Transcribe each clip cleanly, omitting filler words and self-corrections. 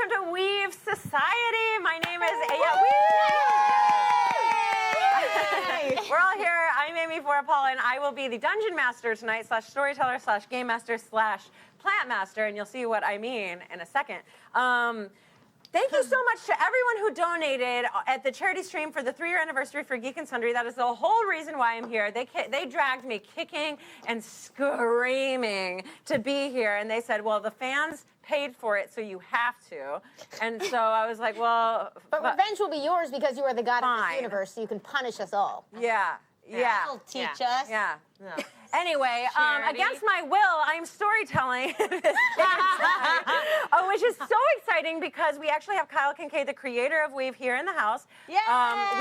welcome to Weave Society. My name is We're all here. I'm Amy Paul, and I will be the Dungeon Master tonight, /storyteller, /game master, /plant master, and you'll see what I mean in a second. Thank you so much to everyone who donated at the charity stream for the 3-year anniversary for Geek and Sundry. That is the whole reason why I'm here. They dragged me kicking and screaming to be here, and they said, well, the fans paid for it, so you have to. And so I was like, well... But revenge will be yours because you are the god of Fine. this universe, so you can punish us all. Yeah. That'll teach us. Yeah. No. Anyway, against my will, I'm storytelling this which is so exciting because we actually have Kyle Kincaid, the creator of Weave, here in the house. Yay! Hi,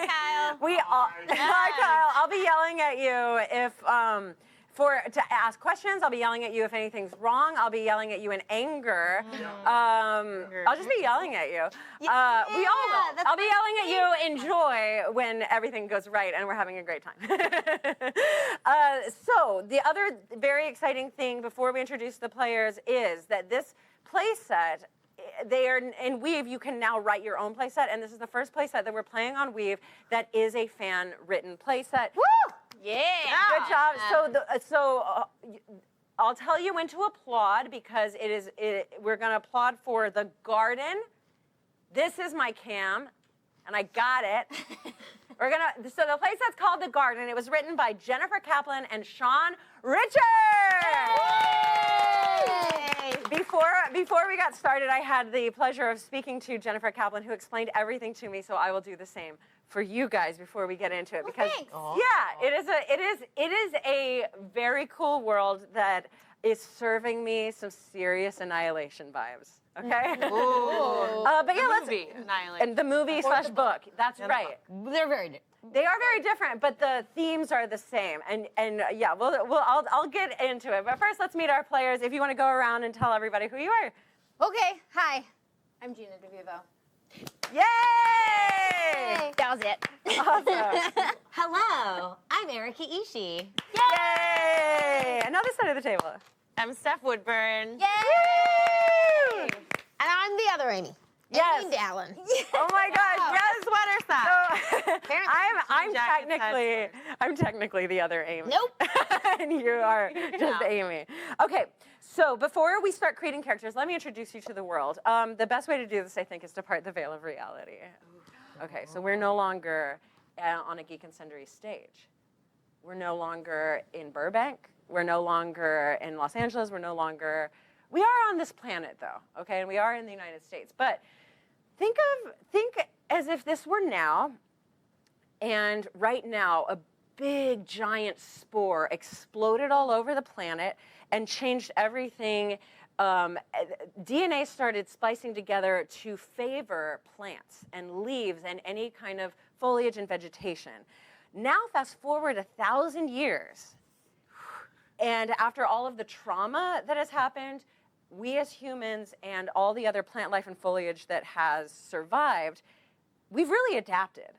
Kyle. Hi, Kyle. I'll be yelling at you if to ask questions. I'll be yelling at you if anything's wrong. I'll be yelling at you in anger. I'll just be yelling at you. We all will. I'll be yelling at you in joy when everything goes right and we're having a great time. So the other very exciting thing before we introduce the players is that this play set, they are in Weave, you can now write your own play set, and this is the first play set that we're playing on Weave that is a fan-written play set. Woo! Yeah. Good job. I'll tell you when to applaud because we're going to applaud for the garden. This is my cam, and I got it. So the play set's called The Garden. It was written by Jennifer Kaplan and Sean Richards. Before we got started, I had the pleasure of speaking to Jennifer Kaplan, who explained everything to me, so I will do the same for you guys before we get into it. Because it is a very cool world that is serving me some serious Annihilation vibes. Okay. But yeah, let's Annihilation. and the movie / book. That's right. They're very different. They are very different, but the themes are the same. And yeah, I'll get into it. But first, let's meet our players. If you want to go around and tell everybody who you are. Okay, hi. I'm Gina DeVivo. Yay! That was it. Awesome. Hello, I'm Erika Ishii. Yay! Another side of the table. I'm Steph Woodburn. Yay! Woo! And I'm the other Amy. Yes. Amy Dallen. Oh my gosh! Yes. Sweater set. I'm technically the other Amy. Nope. And you are just Amy. Okay, so before we start creating characters, let me introduce you to the world. The best way to do this, I think, is to part the veil of reality. Okay, so we're no longer on a Geek and Sundry stage. We're no longer in Burbank. We're no longer in Los Angeles. We are on this planet, though, okay? And we are in the United States. But think as if this were now, and right now, a big, giant spore exploded all over the planet and changed everything. DNA started splicing together to favor plants and leaves and any kind of foliage and vegetation. Now, fast forward 1,000 years, and after all of the trauma that has happened, we as humans and all the other plant life and foliage that has survived, we've really adapted.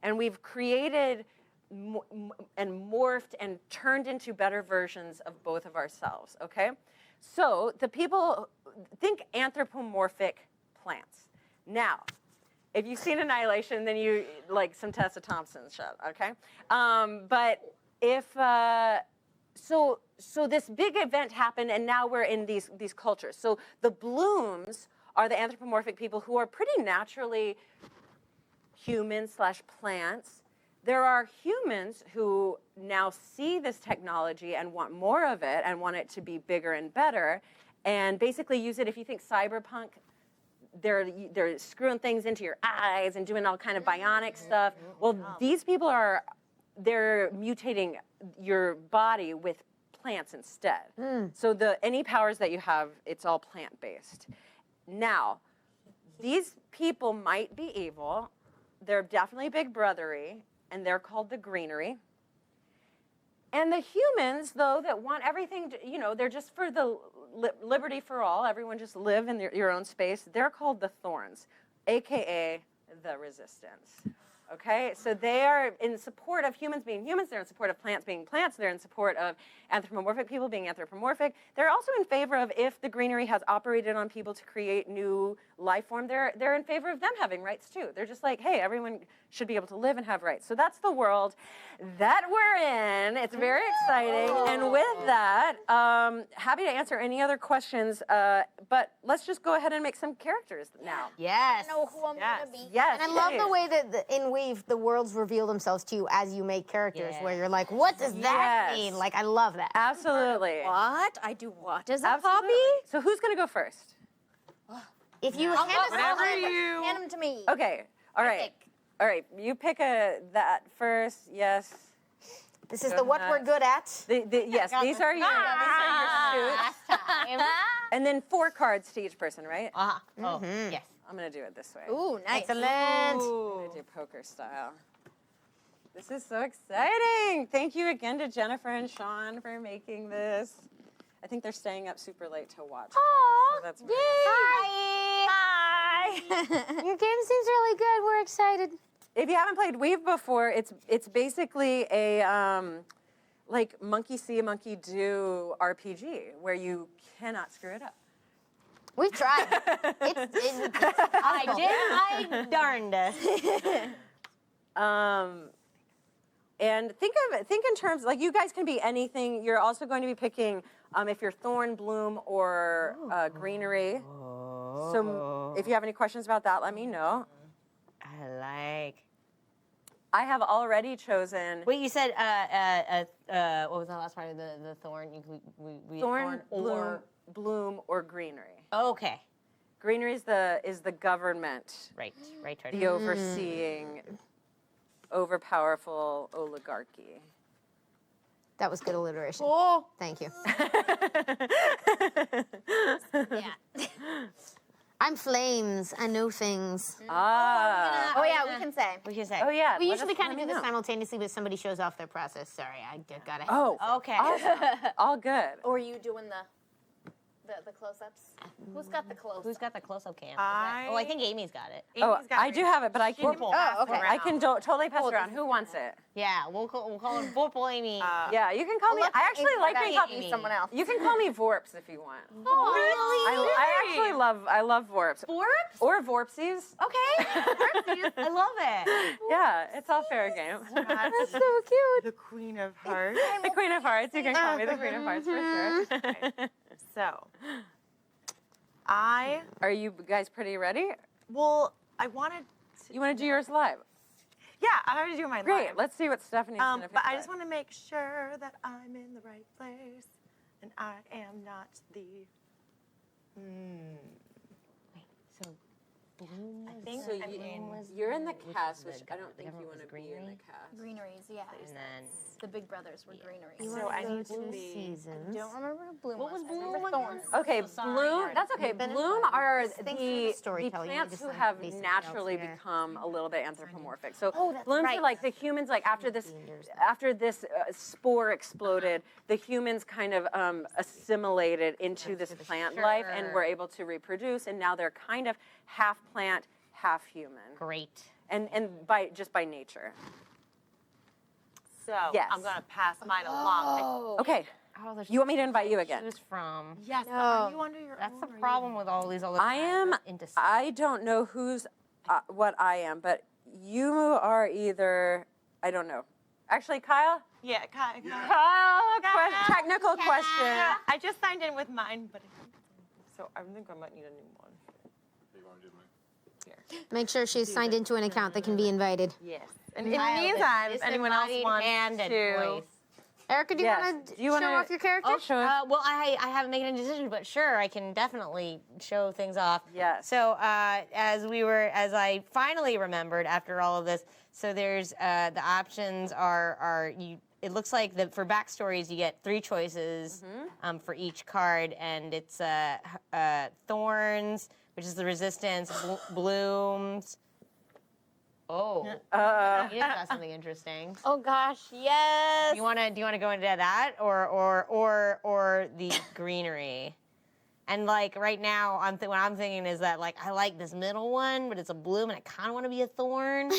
And we've created and morphed and turned into better versions of both of ourselves, okay? So the people, think anthropomorphic plants. Now, if you've seen Annihilation, then you like some Tessa Thompson shit, okay? But if, so this big event happened, and now we're in these cultures. So the blooms are the anthropomorphic people who are pretty naturally humans / plants. There are humans who now see this technology and want more of it and want it to be bigger and better, and basically use it. If you think cyberpunk, they're screwing things into your eyes and doing all kind of bionic stuff. Well, these people they're mutating your body with plants instead. So any powers that you have, it's all plant-based. Now, these people might be evil. They're definitely big brothery, and they're called the greenery. And the humans, though, that want everything, they're just for the liberty for all. Everyone just live in your own space. They're called the thorns, AKA the resistance. Okay, so they are in support of humans being humans, they're in support of plants being plants, they're in support of anthropomorphic people being anthropomorphic. They're also in favor of if the greenery has operated on people to create new life form, they're in favor of them having rights too. They're just like, hey, everyone should be able to live and have rights. So that's the world that we're in. It's very exciting. And with that, happy to answer any other questions, but let's just go ahead and make some characters now. Yes. I know who I'm gonna be. Yes, And I love the please. way that in Weave the worlds reveal themselves to you as you make characters, where you're like, what does that Yes. mean? Like, I love that. Absolutely. What? I do what? Does that Absolutely. So who's gonna go first? If you hand Hand them to me. Okay. All right. All right. You pick that first. Yes. this is the what we're good at. Yes. These are your suits. And then 4 cards to each person, right? Oh, yes. I'm gonna do it this way. Ooh, nice. Excellent. I'm gonna do poker style. This is so exciting. Thank you again to Jennifer and Sean for making this. I think they're staying up super late to watch. So that's very Hi. Your game seems really good. We're excited. If you haven't played Weave before, it's basically a like monkey see, monkey do RPG where you cannot screw it up. We've tried. I darned. And think in terms, like, you guys can be anything. You're also going to be picking if you're thorn, bloom, or greenery. So if you have any questions about that, let me know. I like. I have already chosen Wait, you said what was the last part of the thorn? thorn, bloom, or greenery. Okay. Greenery is the government, Right. the overseeing, overpowerful oligarchy. That was good alliteration. Oh. Thank you. Yeah. I'm flames. I know things. Ah. Oh yeah, we can say. We can say. Oh yeah. We let usually us- kind let of me do this know. simultaneously, but somebody shows off their process. Sorry, I got it. Oh. Okay. Awesome. All good. Or are you doing the close-ups? Who's got the close-ups? Who's got the close-up cam? I- Oh, I think Amy's got it. Oh, I do have it, but I can. Oh, okay. I can totally pass it around. Who wants it? Yeah, we'll call it Vorpal Amy. Yeah, you can call me. Look, I actually like I being thought called. you someone else. You can call me Vorps if you want. Oh, really? I actually love Vorps. Vorps? Or Vorpsies. Okay. I love it. Yeah, it's all fair game. That's So cute. the Queen of Hearts. The Queen of Hearts. You can call me the Queen of Hearts for sure. So, Are you guys pretty ready? I wanted to. You want to do yours live? Yeah, I already do mine Great. live. Let's see what Stephanie's gonna pick. But I live. just want to make sure that I'm in the right place and I am not the. So, Bloom I think So I'm in. you're in the cast, the which I don't think you government want was to be in greenery? the cast. Greeneries, yeah. and then The big brothers were greeneries. So I need to Two be. seasons. Don't remember who Bloom What was I Bloom remember again? Thorns. Okay, So sorry. bloom. That's okay. You've been Bloom invited. are Just think through the the storytelling, you plants just who like have basic naturally notes here. become a little bit anthropomorphic. So Oh, that's blooms right. are like the humans. Like after this spore exploded, the humans kind of assimilated into this plant life and Sure. were able to reproduce. And now they're kind of half plant, half human, great. and by nature. So Yes. I'm gonna pass mine along. Oh. Okay. Oh, there's You want me to invite you again? choose from. Yes. But No. are you under your That's own the or are you- problem with all these other. I am. I don't know who's what I am, but you are either. I don't know. Actually, Kyle. Yeah, Kyle. Technical question. I just signed in with mine, but so I think I might need a new one. Make sure she's signed into an account that can be invited. Yes. And in the meantime, if anyone else wants hand and to. voice. Erica, do you Yes. want Do to you show wanna- off your character? I'll show it. Well, I haven't made any decision, but sure, I can definitely show things off. Yes. So as I finally remembered after all of this, so there's the options are you. It looks like for backstories you get 3 choices for each card, and it's thorns, which is the resistance, blooms. Oh, you just got something interesting. Oh gosh, yes. Do you want to go into that or the greenery? And like right now, what I'm thinking is that like I like this middle one, but it's a bloom, and I kind of want to be a thorn.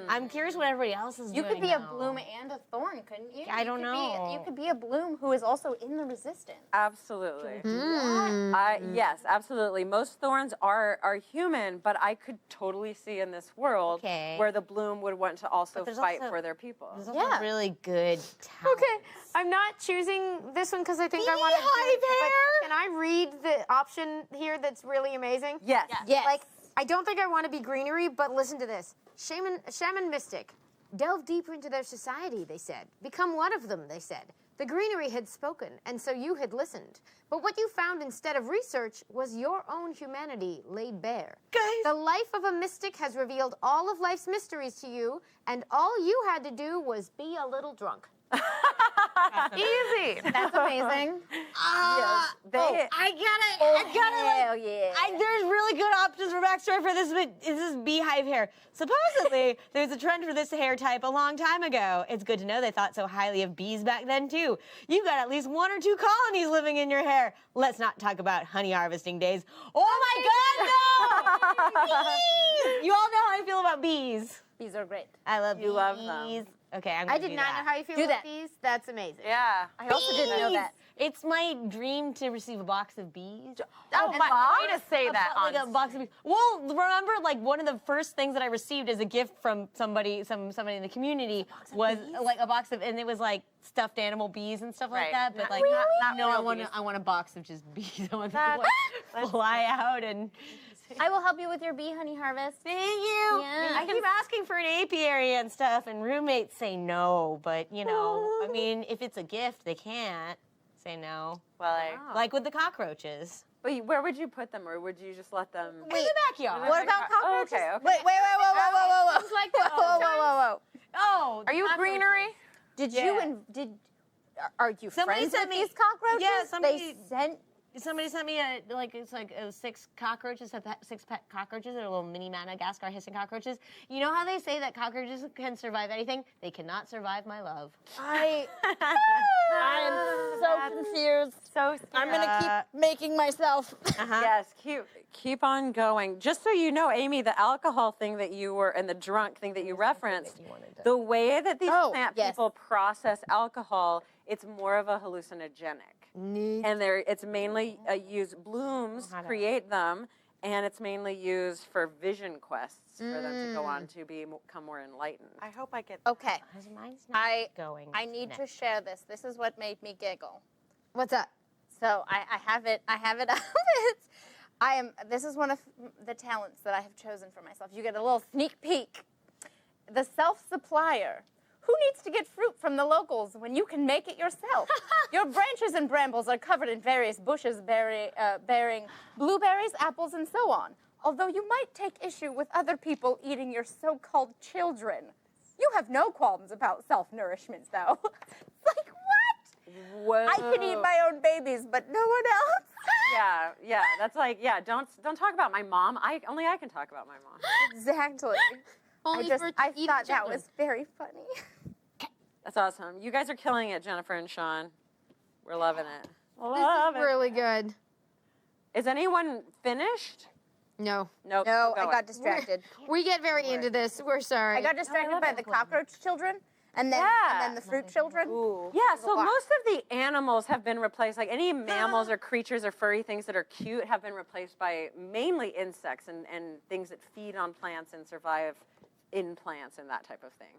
I'm curious what everybody else is You doing. could be a now. bloom and a thorn, couldn't you? I don't know. You could be a bloom who is also in the resistance. Absolutely. Mm. Yes, absolutely. Most thorns are human, but I could totally see in this world Okay. where the bloom would want to also But there's fight also- for their people. There's also Yeah. really good talent. Okay, I'm not choosing this one because I think I want to. Beehive hair? But can I read the option here that's really amazing? Yes. Yes. Like, I don't think I want to be greenery, but listen to this. Shaman mystic. Delve deeper into their society, they said. Become one of them, they said. The greenery had spoken, and so you had listened. But what you found instead of research was your own humanity laid bare. Guys. The life of a mystic has revealed all of life's mysteries to you, and all you had to do was be a little drunk. Easy. That's amazing. Yes. They, I gotta like, Hell yeah. there's really good options for backstory for this, but this is beehive hair. Supposedly, there's a trend for this hair type a long time ago. It's good to know they thought so highly of bees back then, too. You've got at least 1 or 2 colonies living in your hair. Let's not talk about honey harvesting days. Oh my God, no! Bees! You all know how I feel about bees. These are great. I love bees. You love them. Okay, I'm I gonna did do not that. know how you feel Do about that. these. That's amazing. yeah. I also didn't know Bees! that. It's my dream to receive a box of bees. Oh, my, way to say A that. like a box of bees. Well, remember, like one of the first things that I received as a gift from somebody in the community was like a box of, and it was like stuffed animal bees and stuff like Right. that. But like, not no, real I want a box of just bees. I want them That's- to like, fly out and. I will help you with your bee honey harvest. Thank you. Yeah. I keep asking for an apiary and stuff, and roommates say no. But you know, I mean, if it's a gift, they can't say no. Well, Like with the cockroaches. but where would you put them, or would you just let them? In the backyard. What about cockroaches? Okay, okay. Wait, whoa. It's like Whoa. Oh, Are you cockroaches. greenery? Did Yeah. you are you Somebody friends sent with me- these cockroaches? Yeah, somebody- They sent. Somebody sent me it's like 6 cockroaches, 6 pet cockroaches. They're little mini Madagascar hissing cockroaches. You know how they say that cockroaches can survive anything? They cannot survive my love. I am so confused. So I'm gonna keep making myself. Yes, keep on going. Just so you know, Amy, the alcohol thing that you were and the drunk thing that you referenced, the way that these Oh, plant yes. people process alcohol, it's more of a hallucinogenic. Neat. And it's mainly used, blooms create them, and it's mainly used for vision quests for them to go on to become more enlightened. I hope I get Okay, Mine's not going. I need to share this. This is what made me giggle. What's up? So I have it. I have it up. This is one of the talents that I have chosen for myself. You get a little sneak peek. The self-supplier. Who needs to get fruit from the locals when you can make it yourself? Your branches and brambles are covered in various bushes bearing blueberries, apples, and so on. Although you might take issue with other people eating your so-called children. You have no qualms about self-nourishment, though. Like, what? Whoa. I can eat my own babies, but no one else. Yeah, that's like, don't talk about my mom. Only I can talk about my mom. Exactly. Only I for eating thought that children. was very funny. That's awesome. You guys are killing it, Jennifer and Sean. We're loving it. This is really good. Is anyone finished? No. Nope. No, keep I going. got distracted. We get very into this. We're sorry. I got distracted by the cockroach children, and then Yeah. and then the fruit children. Yeah, so lot. most of the animals have been replaced, like any mammals or creatures or furry things that are cute have been replaced by mainly insects and things that feed on plants and survive in plants and that type of thing.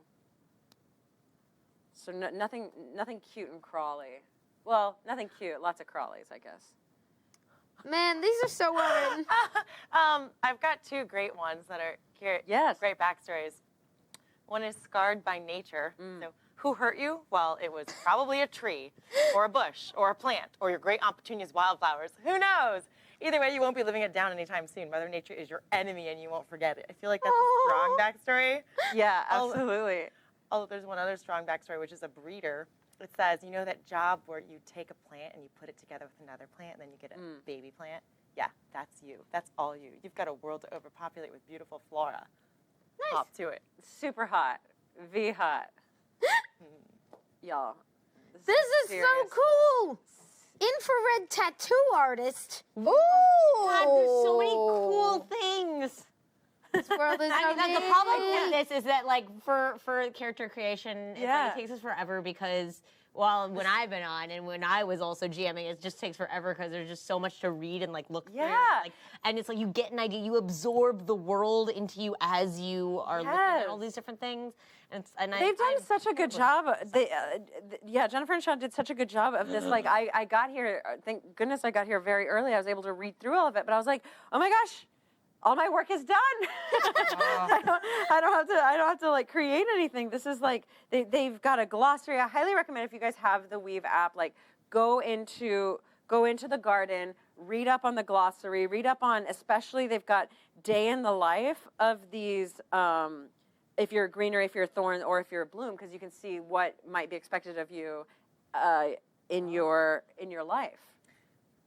So nothing cute and crawly. Well, nothing cute, lots of crawlies, I guess. Man, these are so well written. I've got 2 great ones that are here. Yes. Great backstories. One is scarred by nature. So who hurt you? Well, it was probably a tree or a bush or a plant or your great Aunt Petunia's wildflowers. Who knows? Either way, you won't be living it down anytime soon. Mother Nature is your enemy and you won't forget it. I feel like that's a strong backstory. Yeah, Oh. absolutely. Oh, there's one other strong backstory, which is a breeder. It says, you know that job where you take a plant and you put it together with another plant and then you get a baby plant? Yeah, that's you. That's all you. You've got a world to overpopulate with beautiful flora. Nice. Hop to it. Super hot. V hot. Y'all. This is serious. so cool. In infrared tattoo artist. Ooh! God, there's so many cool things. This world is I mean, the problem with this is that, like, for character creation, it takes us forever because, well, when I've been on and when I was also GMing, it just takes forever because there's just so much to read and, like, look through. Like, and it's like you get an idea, you absorb the world into you as you are looking at all these different things. They've done such a good job. Jennifer and Sean did such a good job of this. Like, I got here, thank goodness I got here very early. I was able to read through all of it, but I was like, oh my gosh, all my work is done. I don't have to like create anything. This is like, they've got a glossary. I highly recommend if you guys have the Weave app, like go into the garden, read up on the glossary, read up on, especially they've got day in the life of these, if you're a greenery, if you're a thorn, or if you're a bloom, because you can see what might be expected of you in your life.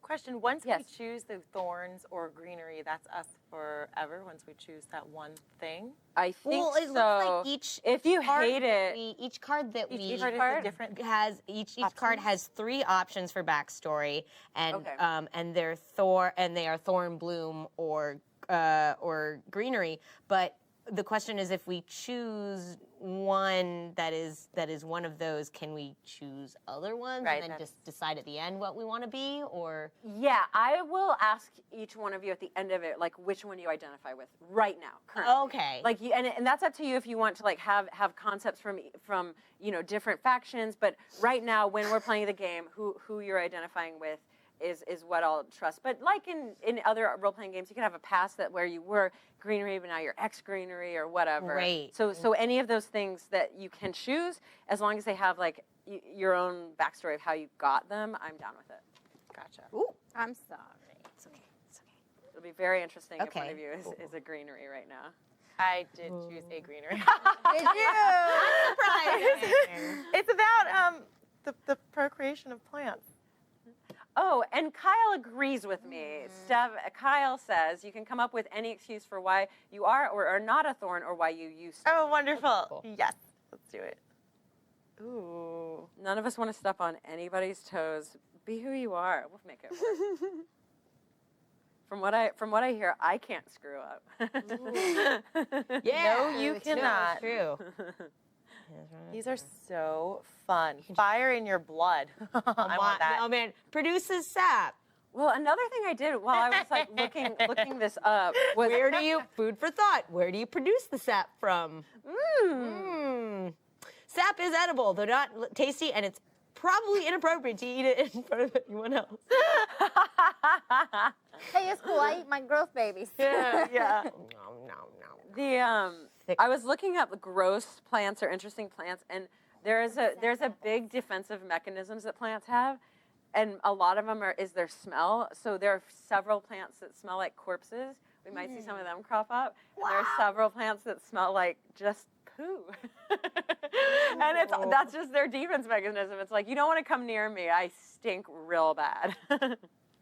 Question, once we choose the thorns or greenery, that's us forever, once we choose that one thing? I think well, it so. looks like each if you card hate it, each card that we Each card is a different has each card has 3 options for backstory, and and they are thorn, bloom, or greenery. But the question is, if we choose one that is one of those, can we choose other ones and then just decide at the end what we want to be? Or yeah, I will ask each one of you at the end of it, like which one you identify with right now, currently. Okay. Like and that's up to you if you want to like have concepts from different factions. But right now, when we're playing the game, who you're identifying with is what I'll trust. But like in other role-playing games, you can have a past where you were greenery, but now you're ex-greenery or whatever. Right. So any of those things that you can choose, as long as they have like your own backstory of how you got them, I'm down with it. Gotcha. Ooh, I'm sorry. it's okay. It's okay. It'll be very interesting if one Okay. of you is a greenery right now. I did choose a greenery. Did you? Surprising. It's about the procreation of plants. Oh, and Kyle agrees with me. Kyle says you can come up with any excuse for why you are or are not a thorn or why you used to. Oh, wonderful. Cool. Yes, let's do it. Ooh. None of us want to step on anybody's toes. Be who you are. We'll make it work. From what I hear, I can't screw up. Yeah. No, you cannot. It's true. These are so fun. Fire in your blood. I want that. Oh man, produces sap. Well, another thing I did while I was like looking this up was Food for thought, where do you produce the sap from? Sap is edible, though not tasty, and it's probably inappropriate to eat it in front of anyone else. Hey, it's cool. I eat my growth babies. yeah. No. I was looking up gross plants or interesting plants, and there's a big defensive mechanisms that plants have, and a lot of them is their smell. So there are several plants that smell like corpses. We might see some of them crop up. Wow. There are several plants that smell like just poo, and that's just their defense mechanism. It's like, you don't want to come near me. I stink real bad.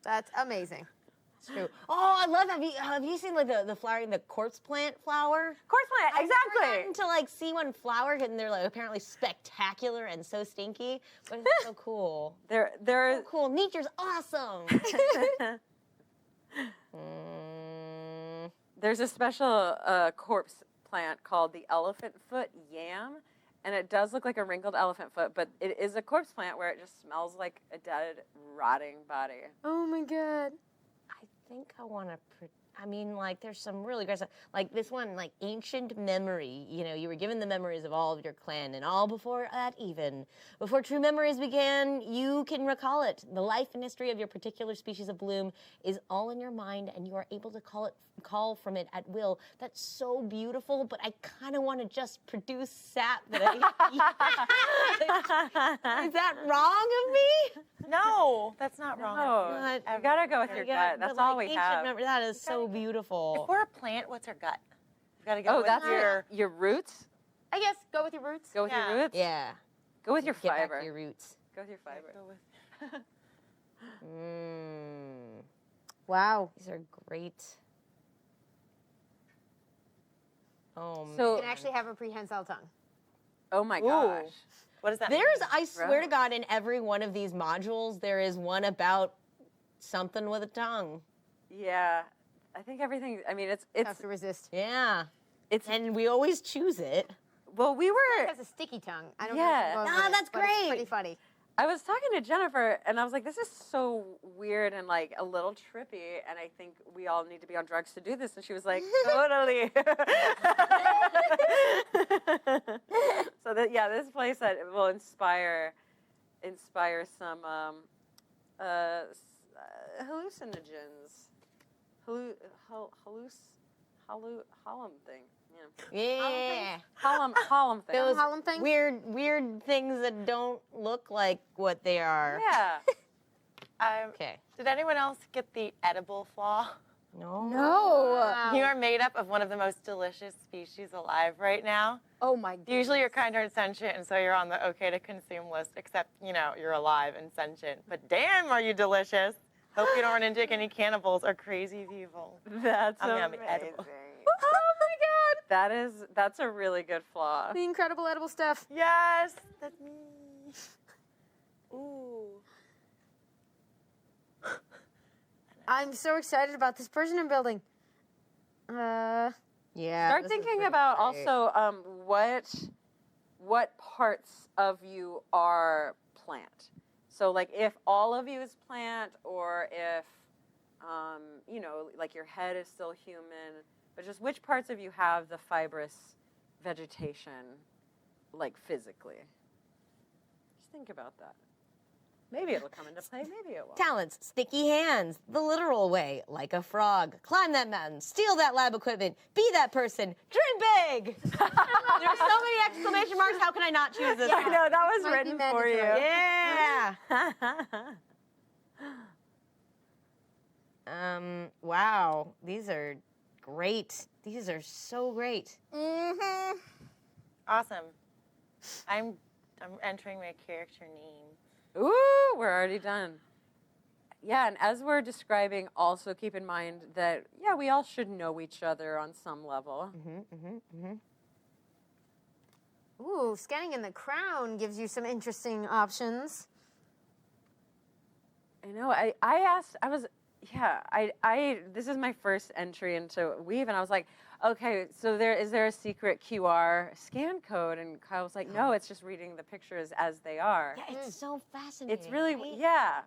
That's amazing. True. Oh, I love that. Have you seen like the flowering, the corpse plant flower? Corpse plant, I've exactly. never gotten to like see one flower, and they're like apparently spectacular and so stinky, but it's so cool. They're So cool. Nature's awesome. There's a special corpse plant called the elephant foot yam, and it does look like a wrinkled elephant foot, but it is a corpse plant where it just smells like a dead, rotting body. Oh my god. I think I want to. I mean, like, there's some really great stuff. Like this one, like ancient memory. You know, you were given the memories of all of your clan, and all before that, even before true memories began, you can recall it. The life and history of your particular species of bloom is all in your mind, and you are able to call from it at will. That's so beautiful. But I kind of want to just produce sap that I. Is that wrong of me? No, that's not wrong. No, you gotta go with your gut. That's all we have. That is so beautiful. If we're a plant, what's our gut? You gotta go with that's your... your roots. I guess go with your roots. Go with Yeah. your roots. Yeah. Go with your Get back fiber. to your roots. Go with your fiber. Go with... Wow. These are great. Oh, So- You can actually have a prehensile tongue. Oh my gosh. What does that There's, mean? I swear to God, in every one of these modules, there is one about something with a tongue. Yeah, I think everything. I mean, Tough it's to resist. Yeah. it's. And we always choose it. Well, we It were. has a sticky tongue. I don't Yeah. know. If it goes Ah, with it, that's but it's great. pretty funny. I was talking to Jennifer, and I was like, "This is so weird and like a little trippy, and I think we all need to be on drugs to do this." And she was like, "Totally." So that this place that will inspire some hallucinogens, Hallam thing. Yeah. Hallam thing. Those Harlem thing? weird things that don't look like what they are. Yeah. Okay. Did anyone else get the edible flaw? No. Wow. You are made up of one of the most delicious species alive right now. Oh my god. Usually you're kind hearted sentient, and so you're on the okay to consume list, except, you're alive and sentient. But damn, are you delicious. Hope you don't run into any cannibals or crazy people. That's I'm gonna be amazing. edible. Oh my God. That's a really good flaw. The incredible edible stuff. Yes, that's me. Ooh. I'm so excited about this person I'm building. Yeah. Start this is thinking pretty about great. also what parts of you are plant. So like if all of you is plant, or if like your head is still human, but just which parts of you have the fibrous vegetation, like physically. Just think about that. Maybe it'll come into play, maybe it won't. Talents, sticky hands, the literal way, like a frog. Climb that mountain, steal that lab equipment, be that person, dream big. There's so many exclamation marks. How can I not choose this? I know, that was Might be written for you. mandatory. Yeah. Wow. These are great. These are so great. Mm-hmm. Awesome. I'm entering my character name. Ooh, we're already done. Yeah, and as we're describing, also keep in mind that, we all should know each other on some level. Ooh, scanning in the crown gives you some interesting options. I know, this is my first entry into Weave, and I was like, okay, so is there a secret QR scan code? And Kyle was like, no, it's just reading the pictures as they are. Yeah, it's so fascinating. It's really, right? yeah.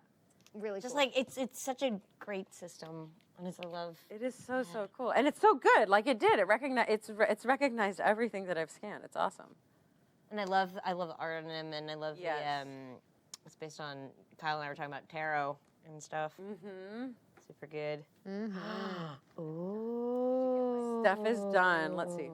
Really Just cool. like it's such a great system, and it's a love. It is so cool, and it's so good. Like it did. It's recognized everything that I've scanned. It's awesome. And I love the art on him, and I love Yes. it's based on Kyle and I were talking about tarot and stuff. Mm-hmm. Super good. Mm-hmm. Ooh. Stuff is done. Let's see.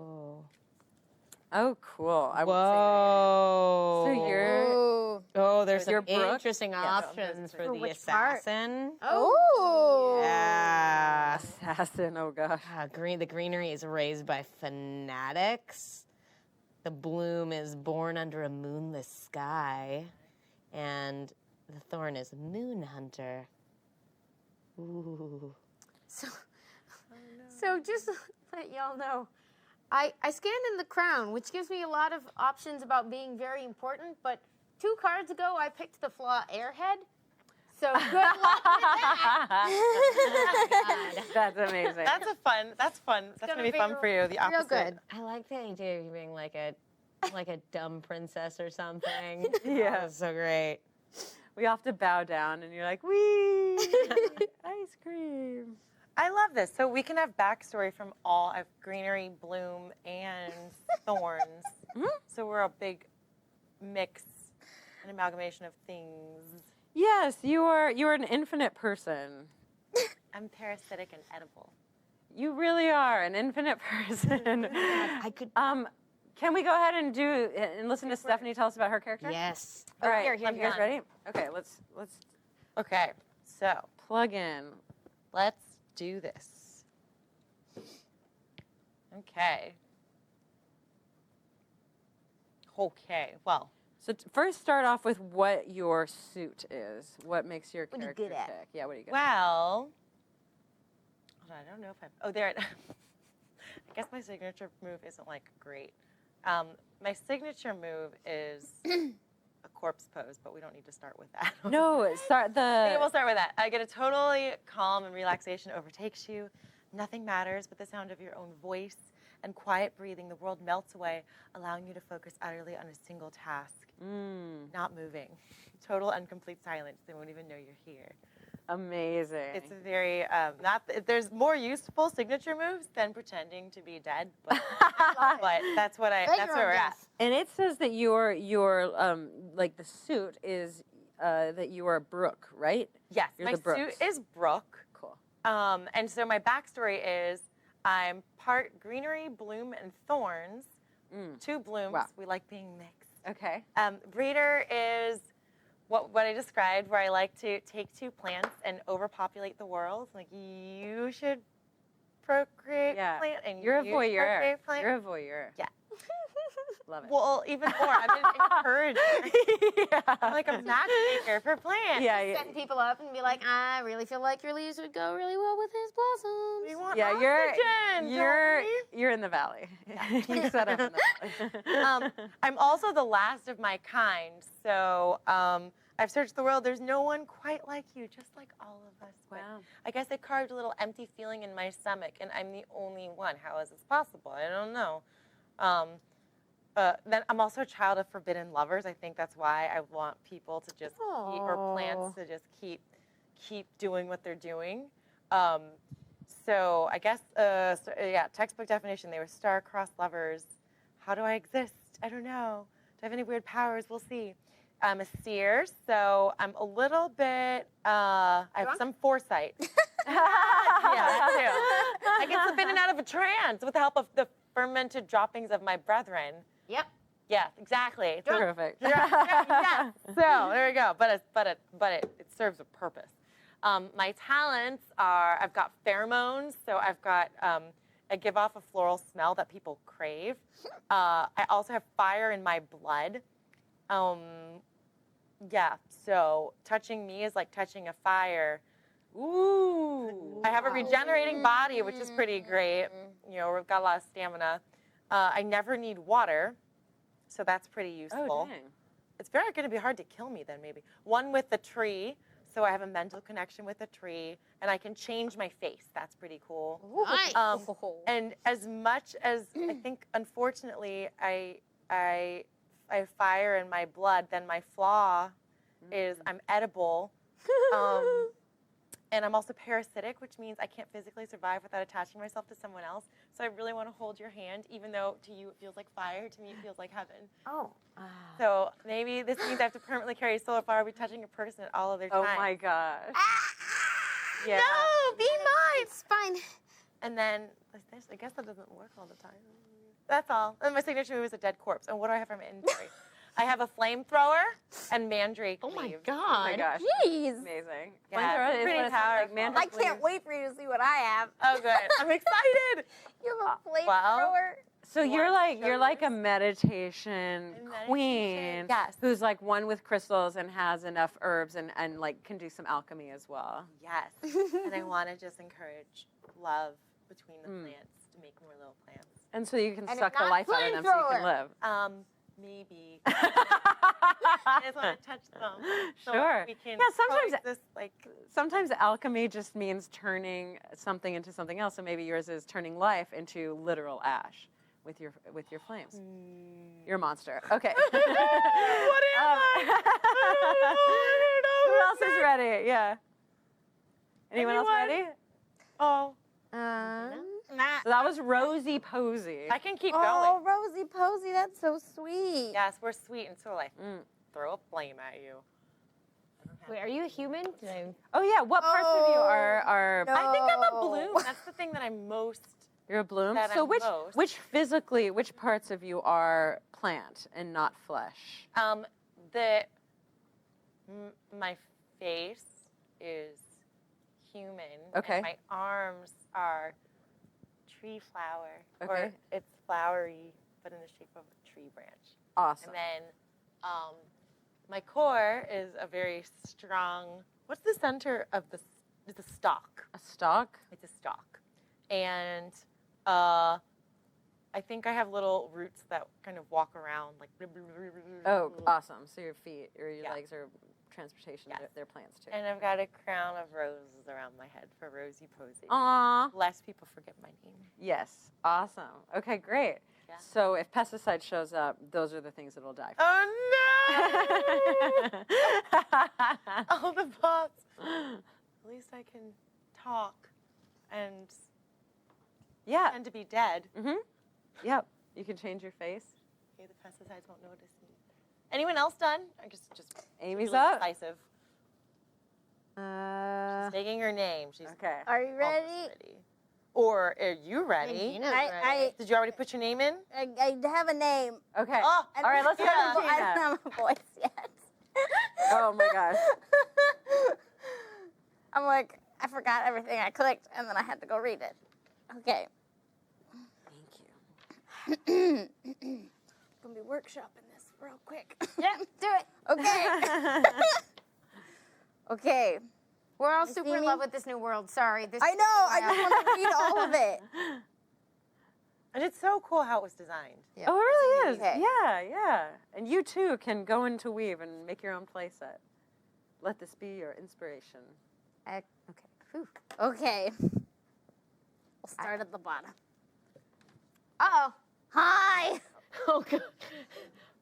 Oh, cool. I won't Whoa. say your name. So you're. Ooh. Oh, there's Your some Brooke? interesting Yeah, options for for the which part? assassin. Oh. Yeah. Assassin. Oh gosh. The greenery is raised by fanatics. The bloom is born under a moonless sky. And the thorn is moon hunter. Ooh. So just to let y'all know, I scanned in the crown, which gives me a lot of options about being very important, but 2 cards ago I picked the flaw airhead. So good luck with that. That's amazing. That's fun. That's gonna be fun for you. The opposite. Real good. I like the idea of you being like a dumb princess or something. Yeah. That's so great. We all have to bow down, and you're like, wee, ice cream. I love this. So we can have backstory from all of greenery, bloom, and thorns. So we're a big mix, an amalgamation of things. Yes, you are an infinite person. I'm parasitic and edible. You really are an infinite person. I could. Can we go ahead and listen to Stephanie tell us about her character? Yes. All right. Here, You guys done. ready? Okay. Let's Okay, so plug in. let's do this. Okay. Okay, well, So first, start off with what your suit is. What makes your What are you character good at? tick? Yeah. What are you good? well, hold on, I don't know if I've, oh, there it, I guess my signature move isn't like great. My signature move is a corpse pose, but we don't need to start with that. No, start Okay, we'll the. start with that. I get a totally calm and relaxation overtakes you. Nothing matters but the sound of your own voice and quiet breathing. The world melts away, allowing you to focus utterly on a single task, not moving. Total and complete silence. They won't even know you're here. Amazing. It's a very there's more useful signature moves than pretending to be dead, but, but that's what Fake that's your where own we're at. death. And it says that your like the suit is that you are Brooke, right? Yes, You're my the Brooks. suit is Brooke. Cool. And so my backstory is I'm part greenery, bloom, and thorns. Two blooms. Wow. We like being mixed. Okay. Breeder is what I described, where I like to take two plants and overpopulate the world. Like, you should procreate Yeah. plant, and You're a you should voyeur. procreate plant. You're a voyeur. Yeah. Love it. Well, even more. I've been encouraged. I'm like a matchmaker for plants. yeah. Setting people up and be like, I really feel like your leaves would go really well with his blossoms. We want Yeah, oxygen, you're in the valley. You set up in the valley. I'm also the last of my kind, so I've searched the world. There's no one quite like you, just like all of us. But Wow. I guess I carved a little empty feeling in my stomach, and I'm the only one. How is this possible? I don't know. Then I'm also a child of forbidden lovers. I think that's why I want people to just keep, or plants to just keep doing what they're doing. So I guess, textbook definition, they were star-crossed lovers. How do I exist? I don't know. Do I have any weird powers? We'll see. I'm a seer, so I'm a little bit, I have Drunk? some foresight. Yeah, that too. I can slip in and out of a trance with the help of the fermented droppings of my brethren. Yep. Yeah, exactly. So, Perfect. yeah. So there we go. But it serves a purpose. My talents are I've got pheromones, so I've got I give off a floral smell that people crave. I also have fire in my blood. Yeah. So touching me is like touching a fire. Ooh. I have a regenerating body, which is pretty great. You know, we've got a lot of stamina. I never need water, so that's pretty useful. Oh, dang. It's very going to be hard to kill me then, maybe. One with the tree, so I have a mental connection with the tree, and I can change my face. That's pretty cool. Nice. And as much as I think, unfortunately, I have fire in my blood, then my flaw is I'm edible. And I'm also parasitic, which means I can't physically survive without attaching myself to someone else. So I really want to hold your hand, even though to you it feels like fire, to me it feels like heaven. Oh. So maybe this means I have to permanently carry a solar fire, be touching a person at all of their Oh time. my gosh. Yeah. No, be mine. It's fine. And then, I guess that doesn't work all the time. That's all. And my signature move is a dead corpse. And what do I have from my inventory? I have a flamethrower and mandrake Oh my leaves. Oh my god. gosh. Jeez. Amazing. Yeah, Flamethrower it's is pretty what it sounds like. powerful. Mandrake I can't leaves. wait for you to see what I have. Oh, good. I'm excited. You have a flamethrower. well, So You you're wanna show like a yours? meditation A queen, meditation, yes. who's like one with crystals and has enough herbs and like can do some alchemy as well. Yes. And I want to just encourage love between the plants to make more little plants. And so you can And suck if the not, life out of them so you can flamethrower. live. Maybe. I just want to touch them. So Sure. we can Yeah, sometimes- coexist, like, Sometimes alchemy just means turning something into something else. So maybe yours is turning life into literal ash with your flames. You're a monster. Okay. what am I? Who else is ready? Yeah. Anyone else Anyone? ready? Oh, So that was Rosie Posey. I can keep Oh, going. Rosie Posey, that's so sweet. Yes, we're sweet and so like throw a flame at you. Wait, are you a human? Did I- Oh yeah, what parts of you are? no. I think I'm a Oh. bloom. That's the thing that I'm most. You're a bloom. That So I'm most. which parts of you are plant and not flesh? My face is human. Okay. And my arms are tree flower. Or Okay. it's flowery, but in the shape of a tree branch. Awesome. And then my core is a very strong. What's the center of the? It's a stalk. A stalk. It's a stalk, and I think I have little roots that kind of walk around like. Oh, awesome. So your feet or your Yeah. legs are transportation. Yes. They're plants too. And I've got a crown of roses around my head for Rosie Posey. Aw. Less people forget my name. Yes. Awesome. Okay, great. Yeah. So if pesticide shows up, those are the things it'll die from. Oh no! All the pots. At least I can talk and Yeah. pretend to be dead. Mhm. Yep. You can change your face. Okay, the pesticides won't notice me. Anyone else done? I just Amy's really up. decisive. She's taking her name. She's Okay. Are you almost ready? ready. Or are you ready? Gina's I- ready. Did you already put your name in? I have a name. Okay. Oh, all right. Let's yeah. have I Gina. don't have a voice yet. Oh my gosh. I'm like, I forgot everything I clicked, and then I had to go read it. Okay. Thank you. Gonna be workshopping this real quick. Yeah, do it. Okay. Okay. We're all You super see in me? love with this new world. Sorry. This I know. I just want to read all of it. And it's so cool how it was designed. Yeah. Oh, it really is. Okay. Yeah, yeah. And you too can go into Weave and make your own playset. Let this be your inspiration. Okay. Whew. Okay. We'll start at the bottom. Uh-oh. Hi. Oh, God.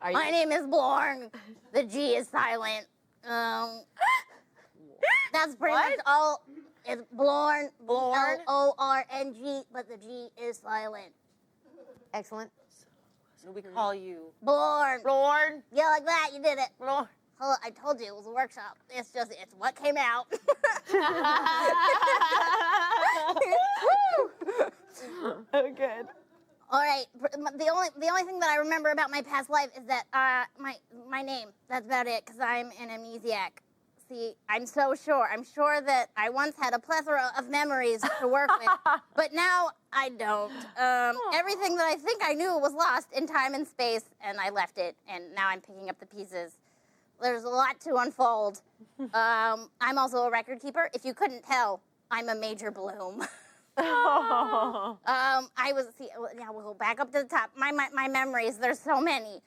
My name is Blorn. The G is silent. That's pretty much all. It's Blorn. Blorn? Blorng, but the G is silent. Excellent. So we call you Blorn. Lord. Yeah, like that. You did it. Lord. Oh, I told you it was a workshop. It's what came out. Oh, good. All right. The only thing that I remember about my past life is that my name. That's about it. Because I'm an amnesiac. See, I'm sure that I once had a plethora of memories to work with, but now I don't. Everything that I think I knew was lost in time and space, and I left it, and now I'm picking up the pieces. There's a lot to unfold. I'm also a record keeper. If you couldn't tell, I'm a major bloom. We'll go back up to the top. My memories, there's so many.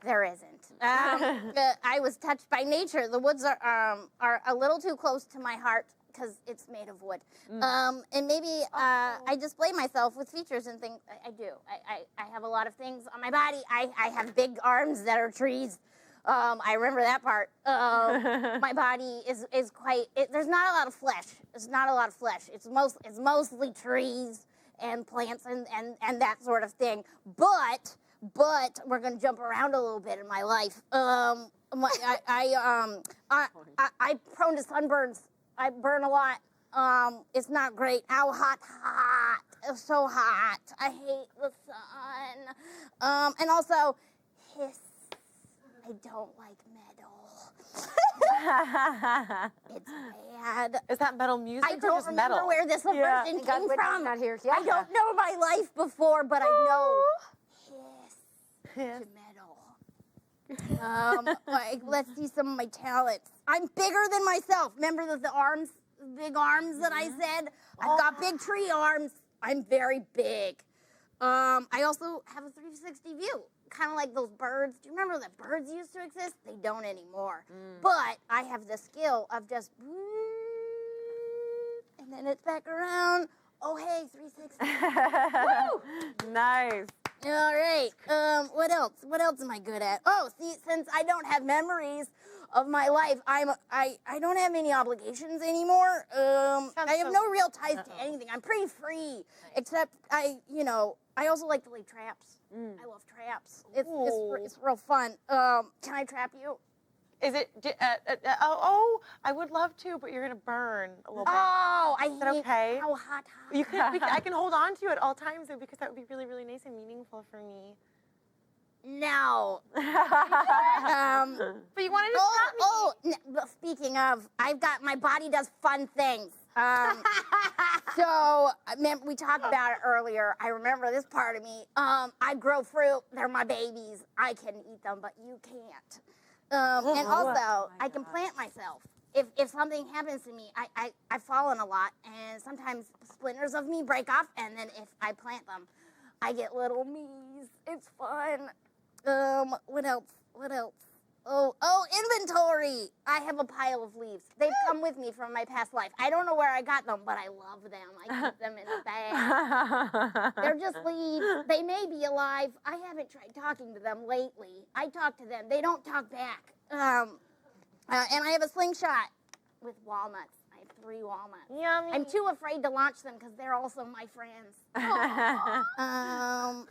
There isn't. I was touched by nature. The woods are a little too close to my heart because it's made of wood. And maybe I display myself with features and things. I do. I have a lot of things on my body. I have big arms that are trees. I remember that part. My body is quite. There's not a lot of flesh. It's not a lot of flesh. It's mostly trees and plants and that sort of thing. But we're gonna jump around a little bit in my life. I'm prone to sunburns. I burn a lot. It's not great. Ow, hot. It's so hot. I hate the sun. And also, hiss. I don't like metal. It's bad. Is that metal music I or don't just remember metal? where this aversion God, came Whitney's from. not here. I don't know my life before, but I know. Yes. To metal. Let's see some of my talents. I'm bigger than myself. Remember the arms, big arms that I said? I've got big tree arms. I'm very big. I also have a 360 view, kind of like those birds. Do you remember that birds used to exist? They don't anymore. But I have the skill of just, and then it's back around. Oh, hey, 360. Nice. All right. What else? What else am I good at? Oh, see, since I don't have memories of my life, I don't have any obligations anymore. I have no real ties to anything. I'm pretty free, except I also like to lay traps. I love traps. It's real fun. Can I trap you? Is it? I would love to, but you're gonna burn a little bit. Oh, I Is that hate okay? how hot. You can. I can hold on to you at all times, though, because that would be really, really nice and meaningful for me. No. But you wanted to trap me. But speaking of, my body does fun things. So, we talked about it earlier. I remember this part of me. I grow fruit. They're my babies. I can eat them, but you can't. And also, I can plant myself. If something happens to me, I've fallen a lot, and sometimes splinters of me break off, and then if I plant them, I get little me's. It's fun. What else? Oh, inventory. I have a pile of leaves. They've come with me from my past life. I don't know where I got them, but I love them. I keep them in a bag. They're just leaves. They may be alive. I haven't tried talking to them lately. I talk to them. They don't talk back. And I have a slingshot with walnuts. I have 3 walnuts. Yummy. I'm too afraid to launch them because they're also my friends.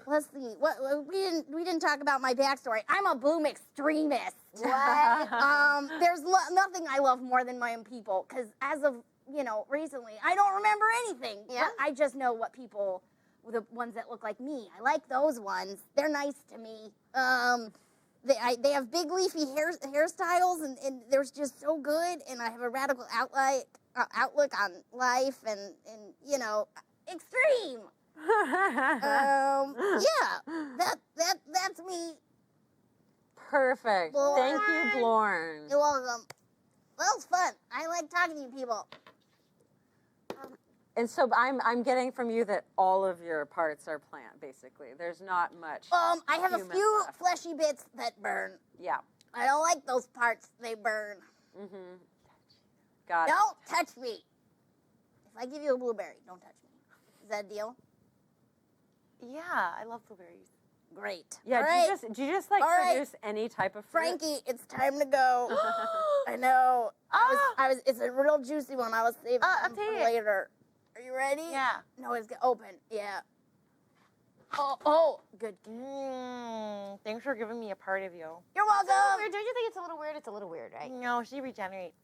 Let's see. What we didn't talk about my backstory. I'm a bloom extremist. What? There's nothing I love more than my own people. Because as of recently, I don't remember anything. Yeah. But I just know what people, the ones that look like me. I like those ones. They're nice to me. They have big leafy hairstyles, and they're just so good. And I have a radical outlook on life, and extreme. That's me. Perfect. Blorn. Thank you, Blorn. You're welcome. Well, it's fun. I like talking to you people. And so I'm getting from you that all of your parts are plant, basically. There's not much. I have a human few left. fleshy bits that burn. Yeah. I don't like those parts. They burn. Mm-hmm. Got it. Don't touch me. If I give you a blueberry, don't touch me. Is that a deal? Yeah, I love blueberries. Great. Yeah. All Do right. you just like All right. produce any type of fruit? Frankie, it's time to go. I know. I was. It's a real juicy one. I was saving I'll them take for it. later. Are you ready? Yeah. No, it's open. Yeah. Oh, good. Thanks for giving me a part of you. You're welcome. Weird. Don't you think it's a little weird? It's a little weird, right? No, she regenerates.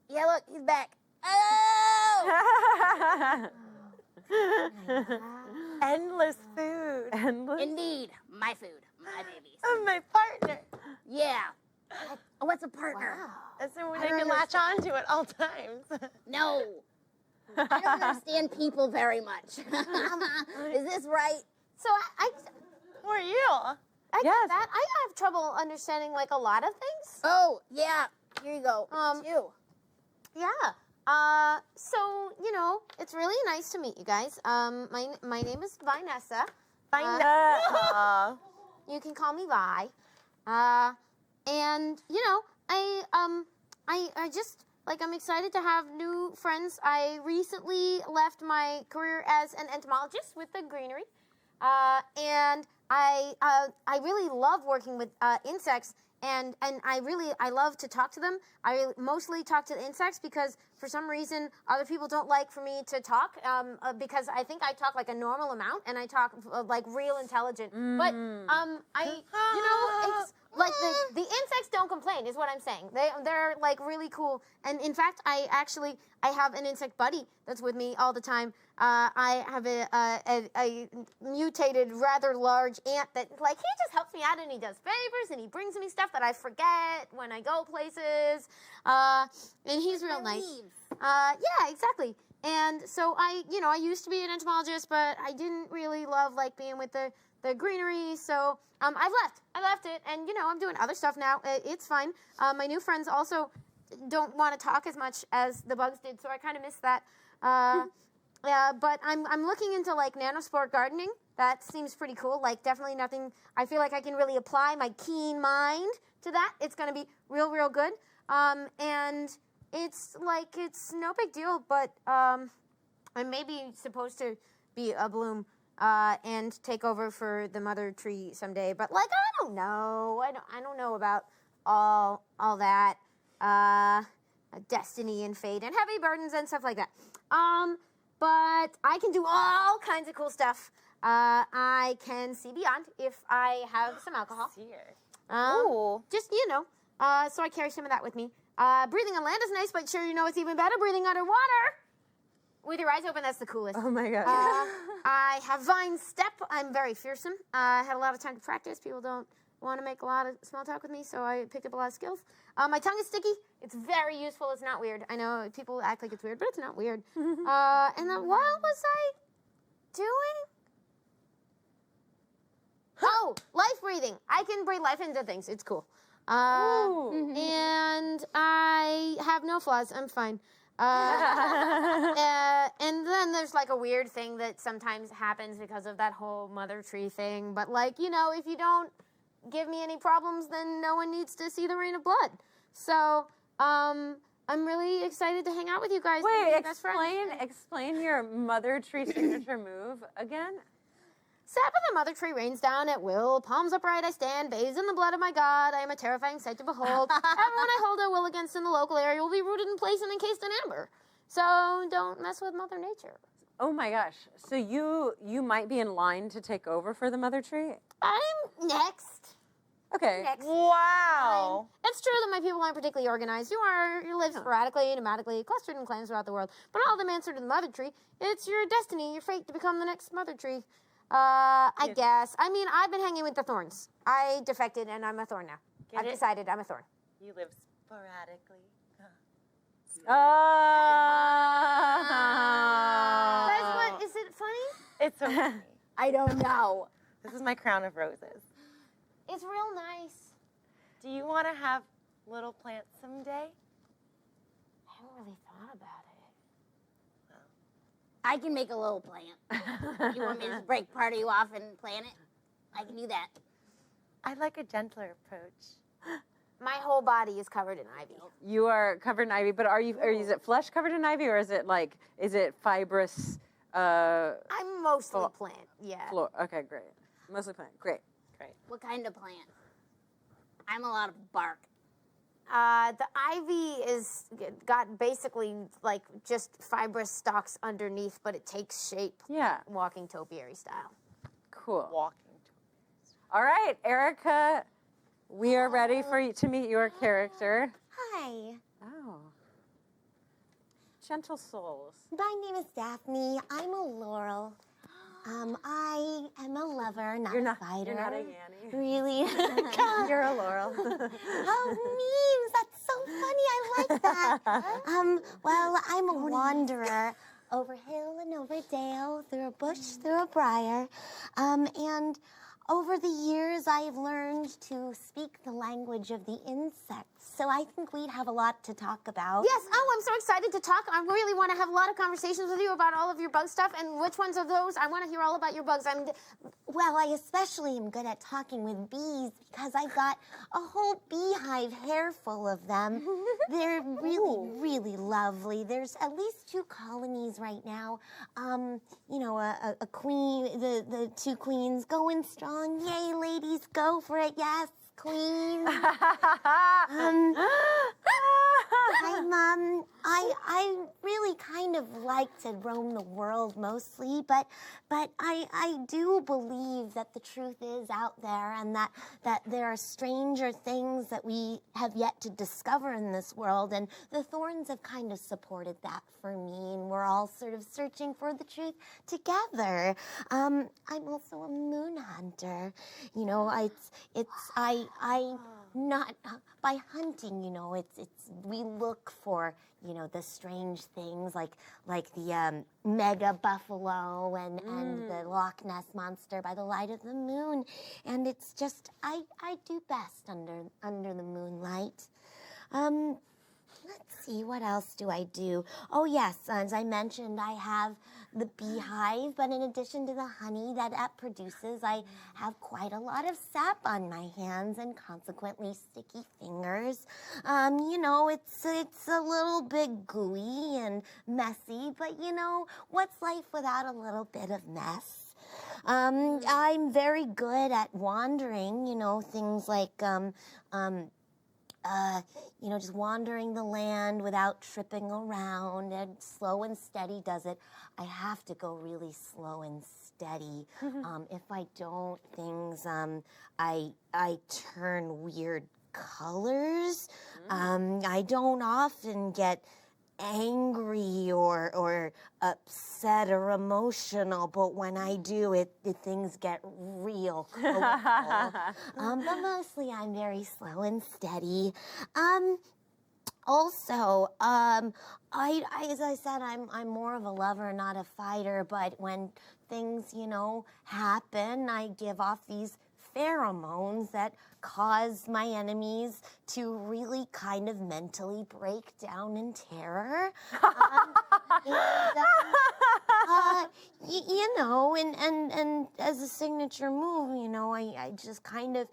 Yeah, look, he's back. Oh! Endless food. Endless. Indeed, my food, my babies. Oh, my partner. Yeah. What's a partner? That's someone I I don't can latch on to at all times. No. I don't understand people very much. Is this right? So I Who are you? get Yes. that. I have trouble understanding like a lot of things. Oh, yeah. Here you go. You. Yeah. So it's really nice to meet you guys. My name is Vinessa. You can call me Vi. And I just I'm excited to have new friends. I recently left my career as an entomologist with the greenery, and I really love working with insects. And I love to talk to them. I mostly talk to the insects because for some reason other people don't like for me to talk because I think I talk like a normal amount and I talk like real intelligent. But it's like the insects don't complain is what I'm saying. They're like really cool. And in fact, I have an insect buddy that's with me all the time. I have a mutated, rather large ant that he just helps me out and he does favors and he brings me stuff that I forget when I go places. And he's real nice. Yeah, exactly. And so I used to be an entomologist, but I didn't really love being with the greenery. So I left it, and I'm doing other stuff now. It's fine. My new friends also don't want to talk as much as the bugs did, so I kind of miss that. But I'm looking into nanospore gardening. That seems pretty cool. Definitely nothing. I feel like I can really apply my keen mind to that. It's going to be real, real good. And it's no big deal. But I'm maybe supposed to be a bloom and take over for the mother tree someday. But I don't know. I don't know about all that destiny and fate and heavy burdens and stuff like that. But I can do all kinds of cool stuff. I can see beyond if I have some alcohol. Ooh. Just, so I carry some of that with me. Breathing on land is nice, but sure it's even better breathing underwater. With your eyes open, that's the coolest. Oh my God. I have vine step. I'm very fearsome. I had a lot of time to practice. People don't want to make a lot of small talk with me, so I picked up a lot of skills. My tongue is sticky. It's very useful. It's not weird. I know people act like it's weird, but it's not weird. And then what was I doing? Oh, life breathing. I can breathe life into things. It's cool. And I have no flaws. I'm fine. And then there's like a weird thing that sometimes happens because of that whole mother tree thing. But like, you know, if you don't give me any problems, then no one needs to see the rain of blood. So, I'm really excited to hang out with you guys. and be Wait, best friends. explain your mother tree signature move again. Sap of the mother tree rains down at will. Palms upright I stand, bathed in the blood of my God. I am a terrifying sight to behold. Everyone I hold at will against in the local area will be rooted in place and encased in amber. So don't mess with Mother Nature. Oh my gosh. So you might be in line to take over for the mother tree? I'm next. Okay. Next. Wow. It's true that my people aren't particularly organized. You live sporadically, nomadically, clustered in clans throughout the world. But all of them answer to the mother tree. It's your destiny, your fate to become the next mother tree. I guess. I mean, I've been hanging with the thorns. I defected and I'm a thorn now. Get I've it? decided I'm a thorn. You live sporadically. Guys, what? Is it funny? It's so funny. I don't know. This is my crown of roses. It's real nice. Do you want to have little plants someday? I haven't really thought about it. I can make a little plant. You want me to just break part of you off and plant it? I can do that. I like a gentler approach. My whole body is covered in ivy. You are covered in ivy, but is it flesh covered in ivy or is it fibrous I'm mostly Flo- plant, yeah. floor? Okay, great. Mostly plant. Great. What kind of plant? I'm a lot of bark. The ivy got basically like just fibrous stalks underneath, but it takes shape. Yeah. Walking topiary style. Cool. Walking. All right, Erica, we are ready for you to meet your character. Hi, Oh. Gentle souls. my name is Daphne. I'm a Laurel. I am a lover, not a fighter. You're not a Yanny. Really? You're a Laurel. Oh, memes! That's so funny. I like that. Well, I'm a wanderer over hill and over dale, through a bush, through a briar, and over the years, I've learned to speak the language of the insects. So I think we'd have a lot to talk about. Yes, oh, I'm so excited to talk. I really want to have a lot of conversations with you about all of your bug stuff. And which ones of those? I want to hear all about your bugs. Well, I especially am good at talking with bees because I've got a whole beehive hair full of them. They're really, really lovely. There's at least 2 colonies right now. You know, a queen, the 2 queens going strong. Yay, ladies, go for it. Yes, queen. I really kind of like to roam the world mostly, but I do believe that the truth is out there and that there are stranger things that we have yet to discover in this world, and the thorns have kind of supported that for me, and we're all sort of searching for the truth together. I'm also a moon hunter. You know, I not by hunting, you know, it's we look for, you know, the strange things like the mega buffalo and the Loch Ness monster by the light of the moon, and it's just I do best under the moonlight. Let's see, what else do I do? Oh yes, as I mentioned, I have the beehive, but in addition to the honey that produces, I have quite a lot of sap on my hands and consequently sticky fingers. You know, it's a little bit gooey and messy, but you know, what's life without a little bit of mess? I'm very good at wandering, you know, things like, you know, just wandering the land without tripping around, and slow and steady does it. I have to go really slow and steady. If I don't, I turn weird colors. I don't often get angry or upset or emotional, but when I do, things get real colorful. But mostly I'm very slow and steady. Also, as I said, I'm more of a lover, not a fighter, but when things, you know, happen, I give off these pheromones that cause my enemies to really kind of mentally break down in terror. You know, and as a signature move, you know, I just kind of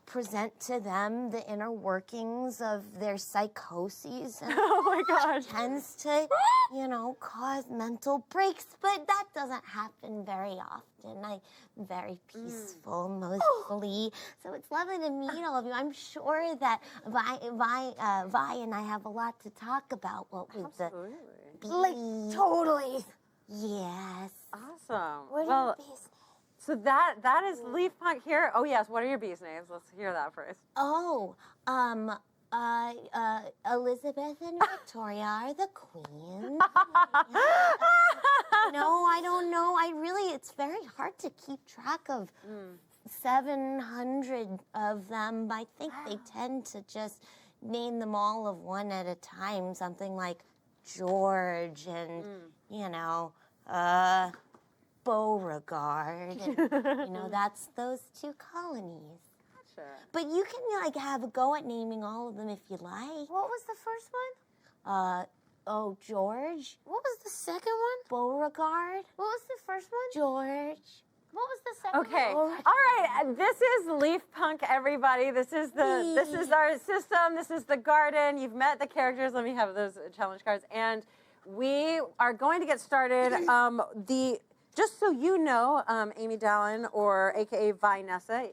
present to them the inner workings of their psychoses. And Oh my gosh. tends to, you know, cause mental breaks, but that doesn't happen very often. I'm very peaceful, mostly. So it's lovely to meet all of you. I'm sure that Vi and I have a lot to talk about. What with Absolutely. the Totally. Yes. Awesome. What are Well, your bees' names? so that is Leaf Punk here. Oh yes, what are your bees' names? Let's hear that first. Oh, Elizabeth and Victoria are the queens. No, I don't know. It's very hard to keep track of 700 of them. I think they tend to just name them all of one at a time. Something like George and, you know, Beauregard. And, you know, that's those 2 colonies. Gotcha. But you can, like, have a go at naming all of them if you like. What was the first one? George, What was the second one? Beauregard, What was the first one? George. What was the second Okay. one? All right. This is Leaf Punk, everybody. This is our system. This is the garden. You've met the characters. Let me have those challenge cards. And we are going to get started. Just so you know, Amy Dallen, or AKA Vinessa.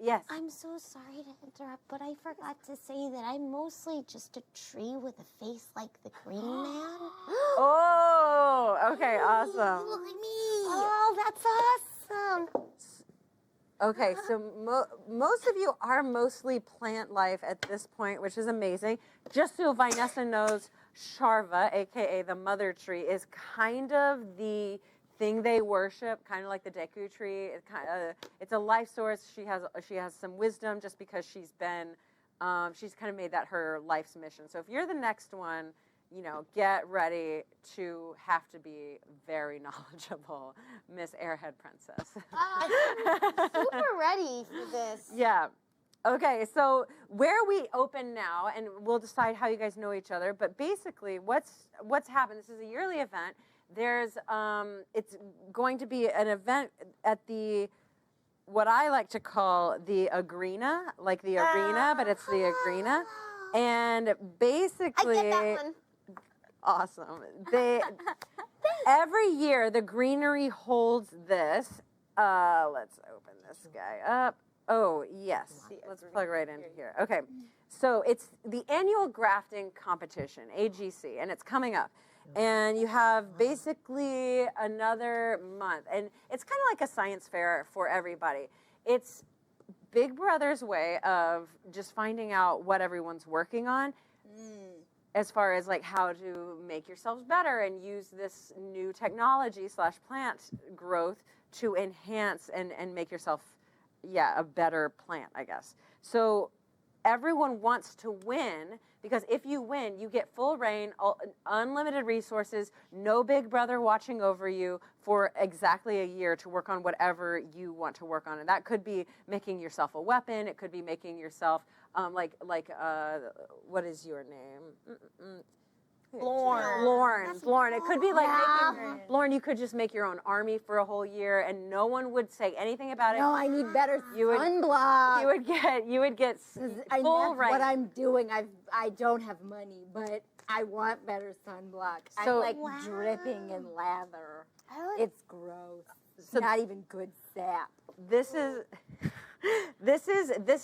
Yes. I'm so sorry to interrupt, but I forgot to say that I'm mostly just a tree with a face like the Green Man. Oh, okay, awesome. Oh, that's awesome. Okay, so most of you are mostly plant life at this point, which is amazing. Just so Vinessa knows, Sharva, aka the mother tree, is kind of the thing they worship, kind of like the Deku tree. It's a life source. She has some wisdom just because she's kind of made that her life's mission. So if you're the next one, you know, get ready to have to be very knowledgeable, Miss Airhead Princess. Super ready for this. Yeah. Okay, so where we open now, and we'll decide how you guys know each other, but basically what's happened, this is a yearly event. There's, it's going to be an event at what I like to call the Agrina, like the arena, but it's the Agrina. And basically, I get that one. awesome. Every year, the Greenery holds this. Let's open this guy up. Oh, yes. Let's plug right into here. Okay. So it's the annual grafting competition, AGC, and it's coming up. And you have basically another month. And it's kind of like a science fair for everybody. It's Big Brother's way of just finding out what everyone's working on as far as like how to make yourselves better and use this new technology / plant growth to enhance and make yourself, a better plant, I guess. So everyone wants to win, because if you win, you get full reign, unlimited resources, no Big Brother watching over you for exactly a year to work on whatever you want to work on. And that could be making yourself a weapon. It could be making yourself, what is your name? Lauren. It could be like making, Lauren, you could just make your own army for a whole year and no one would say anything about it. No, I need better sunblock. You would get full reign. What I'm doing, I don't have money, but I want better sunblock. So- I'm like dripping in lather. It's gross. It's So- not even good sap. This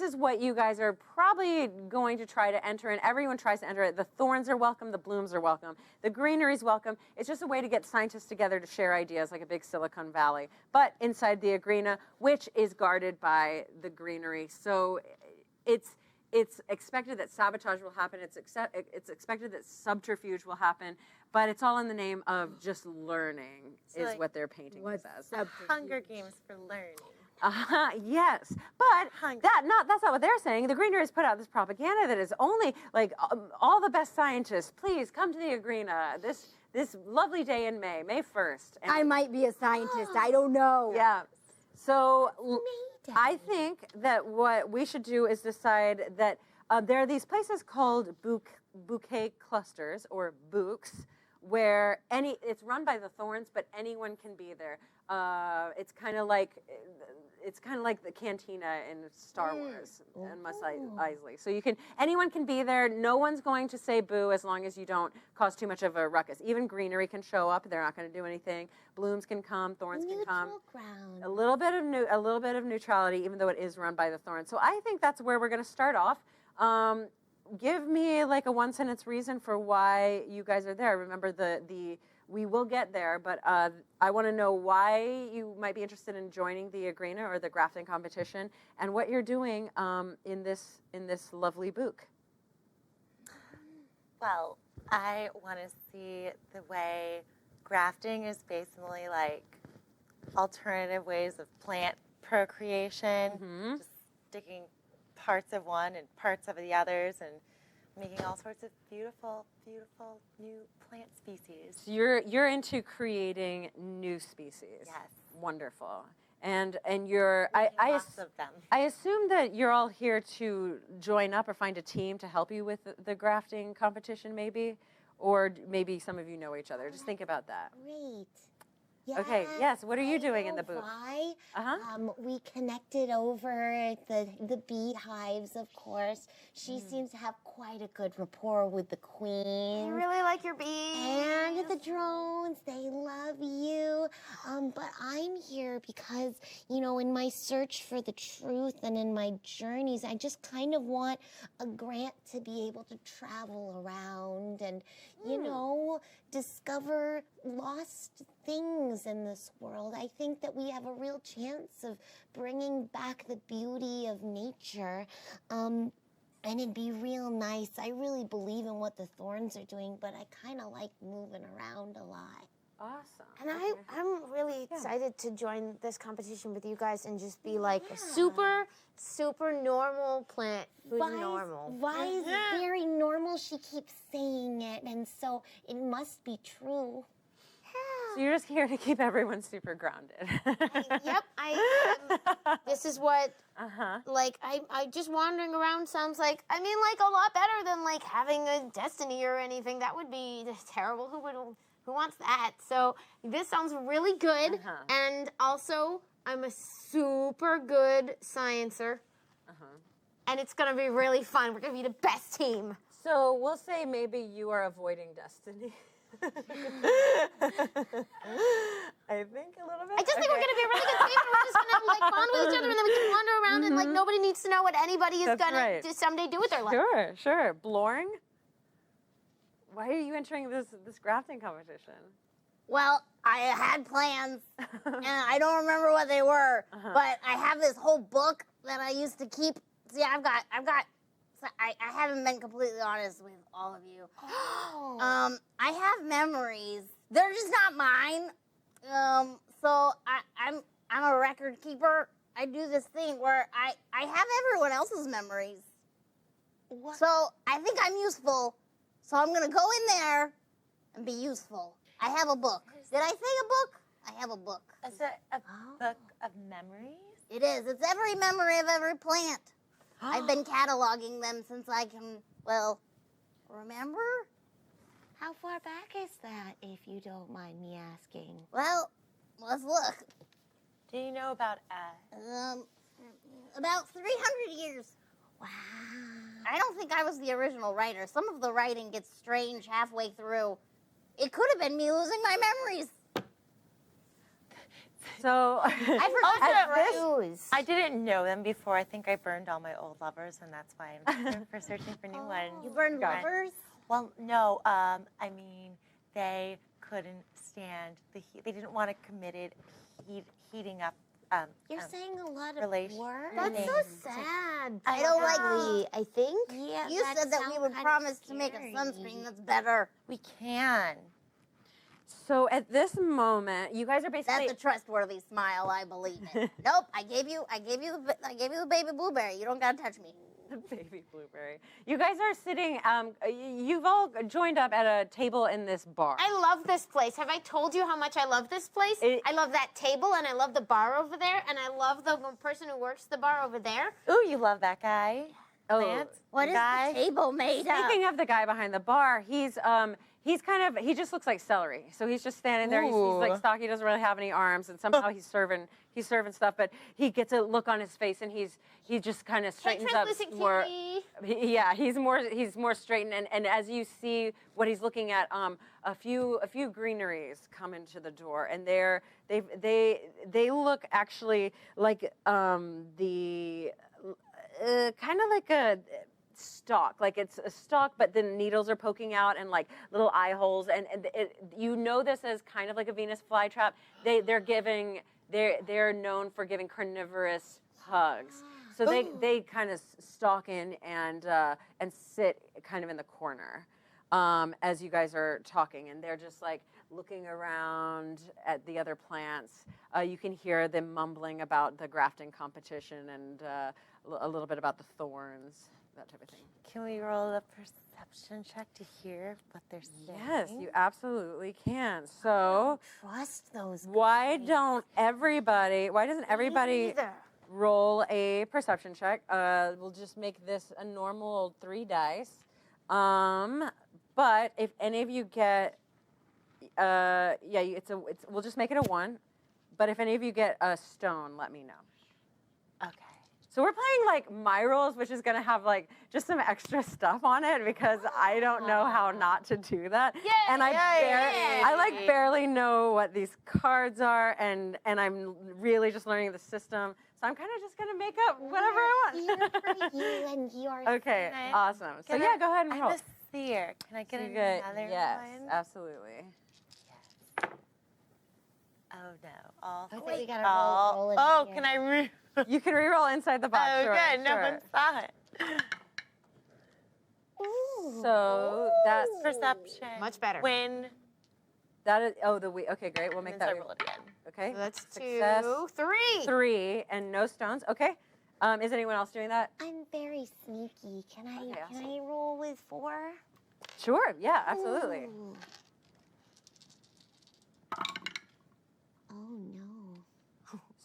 is what you guys are probably going to try to enter, and everyone tries to enter it. The thorns are welcome, the blooms are welcome, the greenery's welcome. It's just a way to get scientists together to share ideas, like a big Silicon Valley, but inside the Agrina, which is guarded by the greenery. So it's expected that sabotage will happen. It's expected that subterfuge will happen, but it's all in the name of just learning, is like, what they're painting this as. Hunger Games for learning. Yes, but that's not what they're saying. The Greenery has put out this propaganda that is only like all the best scientists. Please come to the Agrina this lovely day in May 1st. And I might be a scientist. I don't know. yeah. So I think that what we should do is decide that there are these places called bouquet clusters or bouques, where it's run by the Thorns, but anyone can be there. It's kind of like the cantina in Star Wars and Mos Eisley. So anyone can be there. No one's going to say boo as long as you don't cause too much of a ruckus. Even greenery can show up; they're not going to do anything. Blooms can come, thorns can come. Neutral ground. A little bit of neutrality, even though it is run by the Thorns. So I think that's where we're going to start off. Give me like a one-sentence reason for why you guys are there. Remember we will get there, but I want to know why you might be interested in joining the Agrina or the grafting competition, and what you're doing in this lovely book. Well, I want to see the way grafting is basically like alternative ways of plant procreation, just sticking parts of one and parts of the others and making all sorts of beautiful, beautiful new plant species. So you're into creating new species. Yes. Wonderful. And you're Lots of them. I assume that you're all here to join up or find a team to help you with the grafting competition, maybe, or maybe some of you know each other. Just think about that. Great. Okay, yes, what are you doing in the booth? Why? Uh-huh. We connected over the beehives, of course. She seems to have quite a good rapport with the queen. I really like your bees. And the drones, they love you. But I'm here because, in my search for the truth and in my journeys, I just kind of want a grant to be able to travel around and, discover lost things in this world. I think that we have a real chance of bringing back the beauty of nature. And it'd be real nice. I really believe in what the Thorns are doing, but I kind of like moving around a lot. Awesome. And I'm really excited to join this competition with you guys and just be like a super, super normal plant who's normal. Why is it very normal? She keeps saying it, and so it must be true. So you're just here to keep everyone super grounded. Yep. This is what, I just wandering around sounds like, a lot better than like having a destiny or anything. That would be terrible. Who wants that? So this sounds really good. And also, I'm a super good sciencer. And it's going to be really fun. We're going to be the best team. So we'll say maybe you are avoiding destiny. I think a little bit. I just think we're going to be a really good team. And we're just going to like bond with each other, and then we can wander around and like nobody needs to know what anybody is going to someday do with their life. Sure. Bloring? Why are you entering this grafting competition? Well, I had plans, and I don't remember what they were, but I have this whole book that I used to keep. See, I've got. So I haven't been completely honest with all of you. I have memories. They're just not mine. So I'm a record keeper. I do this thing where I have everyone else's memories. What? So I think I'm useful. So I'm gonna go in there and be useful. I have a book. Did I say a book? I have a book. Is it a book of memories? It is. It's every memory of every plant. I've been cataloging them since I can, remember? How far back is that, if you don't mind me asking? Well, let's look. Do you know about About 300 years. Wow. I don't think I was the original writer. Some of the writing gets strange halfway through. It could have been me losing my memories. So I didn't know them before. I think I burned all my old lovers, and that's why I'm here for searching for new ones. You burned lovers? Well, no. They couldn't stand the heat. They didn't want a committed heating up. You're saying a lot of relation. words. That's so sad. I don't like Lee, I think. Yeah, You said that we would promise to make a sunscreen that's better. We can. So at this moment, you guys are basically. That's a trustworthy smile. I believe it. Nope. I gave you the baby blueberry. You don't gotta touch me. the baby blueberry. You guys are sitting, you've all joined up at a table in this bar. I love this place. Have I told you how much I love this place? I love that table, and I love the bar over there, and I love the person who works the bar over there. Ooh, you love that guy. Lance, What is guy. the table made of? Speaking of the guy behind the bar, he just looks like celery. So he's just standing there. He's like stocky. He doesn't really have any arms, and somehow he's serving stuff. But he gets a look on his face, and he just kind of straightens up more. He's more straightened. And as you see what he's looking at, a few greeneries come into the door, and they look actually like kind of like a stalk, like it's a stalk, but then needles are poking out and like little eye holes, and you know this as kind of like a Venus flytrap. They're known for giving carnivorous hugs, so they kind of stalk in and sit kind of in the corner as you guys are talking, and they're just like looking around at the other plants. You can hear them mumbling about the grafting competition and a little bit about the thorns, that type of thing. Can we roll a perception check to hear what they're saying? Yes, you absolutely can. So Trust those. why doesn't everybody roll a perception check? We'll just make this a normal 3 dice. But if any of you get, we'll just make it a 1. But if any of you get a stone, let me know. Okay. So we're playing like my rules, which is gonna have like just some extra stuff on it because I don't know how not to do that. And I barely know what these cards are, and I'm really just learning the system. So I'm kind of just gonna make up whatever I want. Here for you and yours. Okay, awesome. So yeah, go ahead and roll. I'm a seer. Can I get You another get- yes, one? absolutely. Oh no. All I three. think we gotta roll it Oh, here. can I re? You can re-roll inside the box. Oh, sure, good. No sure. one saw it. So that's Perception. Much better. Win. that is. Oh, okay, great. We'll make And then that. I roll it again. Okay. So that's Success. 2, 3. 3 and no stones. Okay. Is anyone else doing that? I'm very sneaky. Can I Okay, can awesome. I roll with 4? Sure. Yeah. Absolutely. Ooh. Oh no.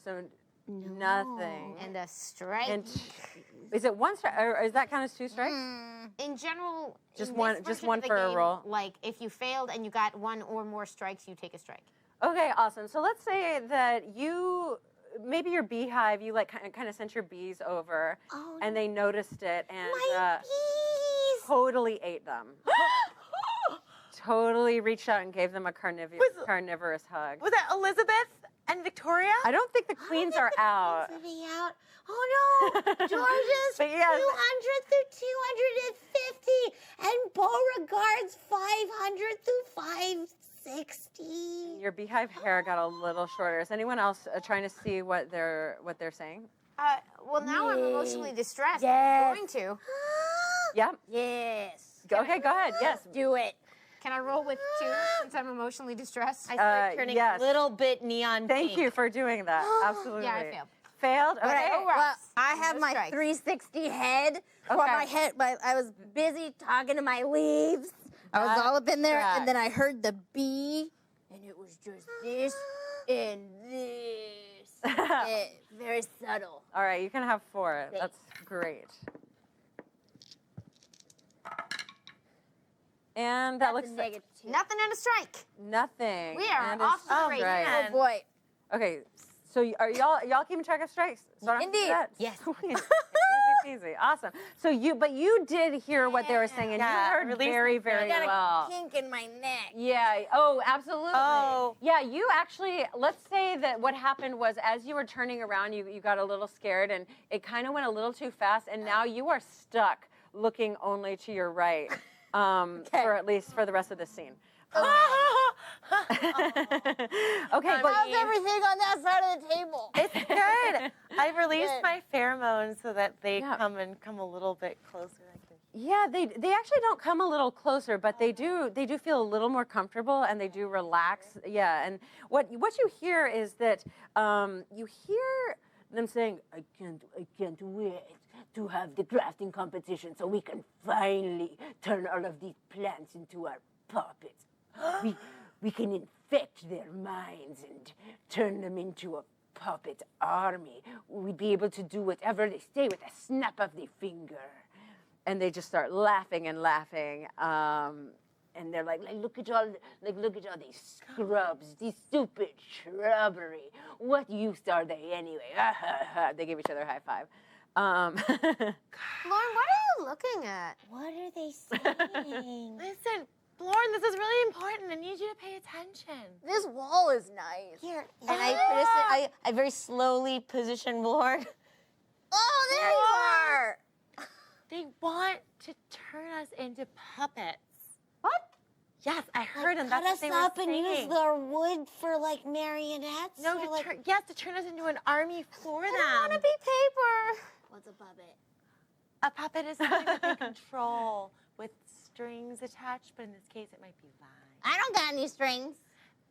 So No. nothing. And a strike. And is it 1 strike, or is that count as 2 strikes? In general, Just in one- this just version one of the for a game, roll. Like if you failed and you got 1 or more strikes, you take a strike. Okay. Awesome. So let's say that maybe your beehive, you like kind of sent your bees over, Oh, and they noticed it and my bees. totally ate them. Totally reached out and gave them a carnivorous hug. Was that Elizabeth and Victoria? I don't think the queens are out. To be out. Oh no, Georgia's But yes. 200 through 250, and Beauregard's 500 through 560. Your beehive hair got a little shorter. Is anyone else trying to see what they're saying? Well, now I'm emotionally distressed. Yes. I'm going to. Yeah. Yes. Okay, go ahead. Yes. Do it. Can I roll with 2 since I'm emotionally distressed? I start turning yes. a little bit neon Thank pink. you for doing that. Absolutely. Yeah, I failed. Failed? Okay. Oh, Well, Ross. I have No my strikes. 360 head. Well, Okay. my head. I was busy talking to my leaves. I was all up in there, That's and then I heard the bee, and it was just this and this. Very subtle. All right, you can have 4. That's great. And that looks like negative. Nothing and a strike. nothing. We are And off it's- to the races. right. Oh boy. Okay, so are y'all keeping track of strikes? So I don't have to do Indeed. that? Yes. Sweet. Easy peasy. Awesome. So you did hear what they were saying, and Yeah, you heard release very, the very I got well. a kink in my neck. Yeah. Oh, absolutely. Oh. Yeah, you actually, let's say that what happened was as you were turning around, you got a little scared, and it kind of went a little too fast, and now you are stuck looking only to your right for at least for the rest of the scene. Okay, but How's everything on that side of the table? It's good. I released Good. my pheromones so that they Yeah. come a little bit closer. yeah, they actually don't come a little closer, but they do feel a little more comfortable and they do relax. Yeah, and what you hear is that you hear them saying, I can't wait. to have the crafting competition so we can finally turn all of these plants into our puppets. We can infect their minds and turn them into a puppet army. We'd be able to do whatever they say with a snap of the finger. And they just start laughing and laughing. And they're like, look at all these scrubs, these stupid shrubbery. What use are they anyway? They give each other a high five. Lauren, what are you looking at? What are they saying? Listen, Lauren, this is really important. I need you to pay attention. This wall is nice. Here, And I very slowly position Lord. Oh, there you are. They want to turn us into puppets. What? Yes, I heard them. cut That's what us they up were and use saying. their wood for like marionettes. No, or, to like, to turn us into an army for them. I want to be paper. What's a puppet? A puppet is something that they control with strings attached, but in this case, it might be vines. I don't got any strings.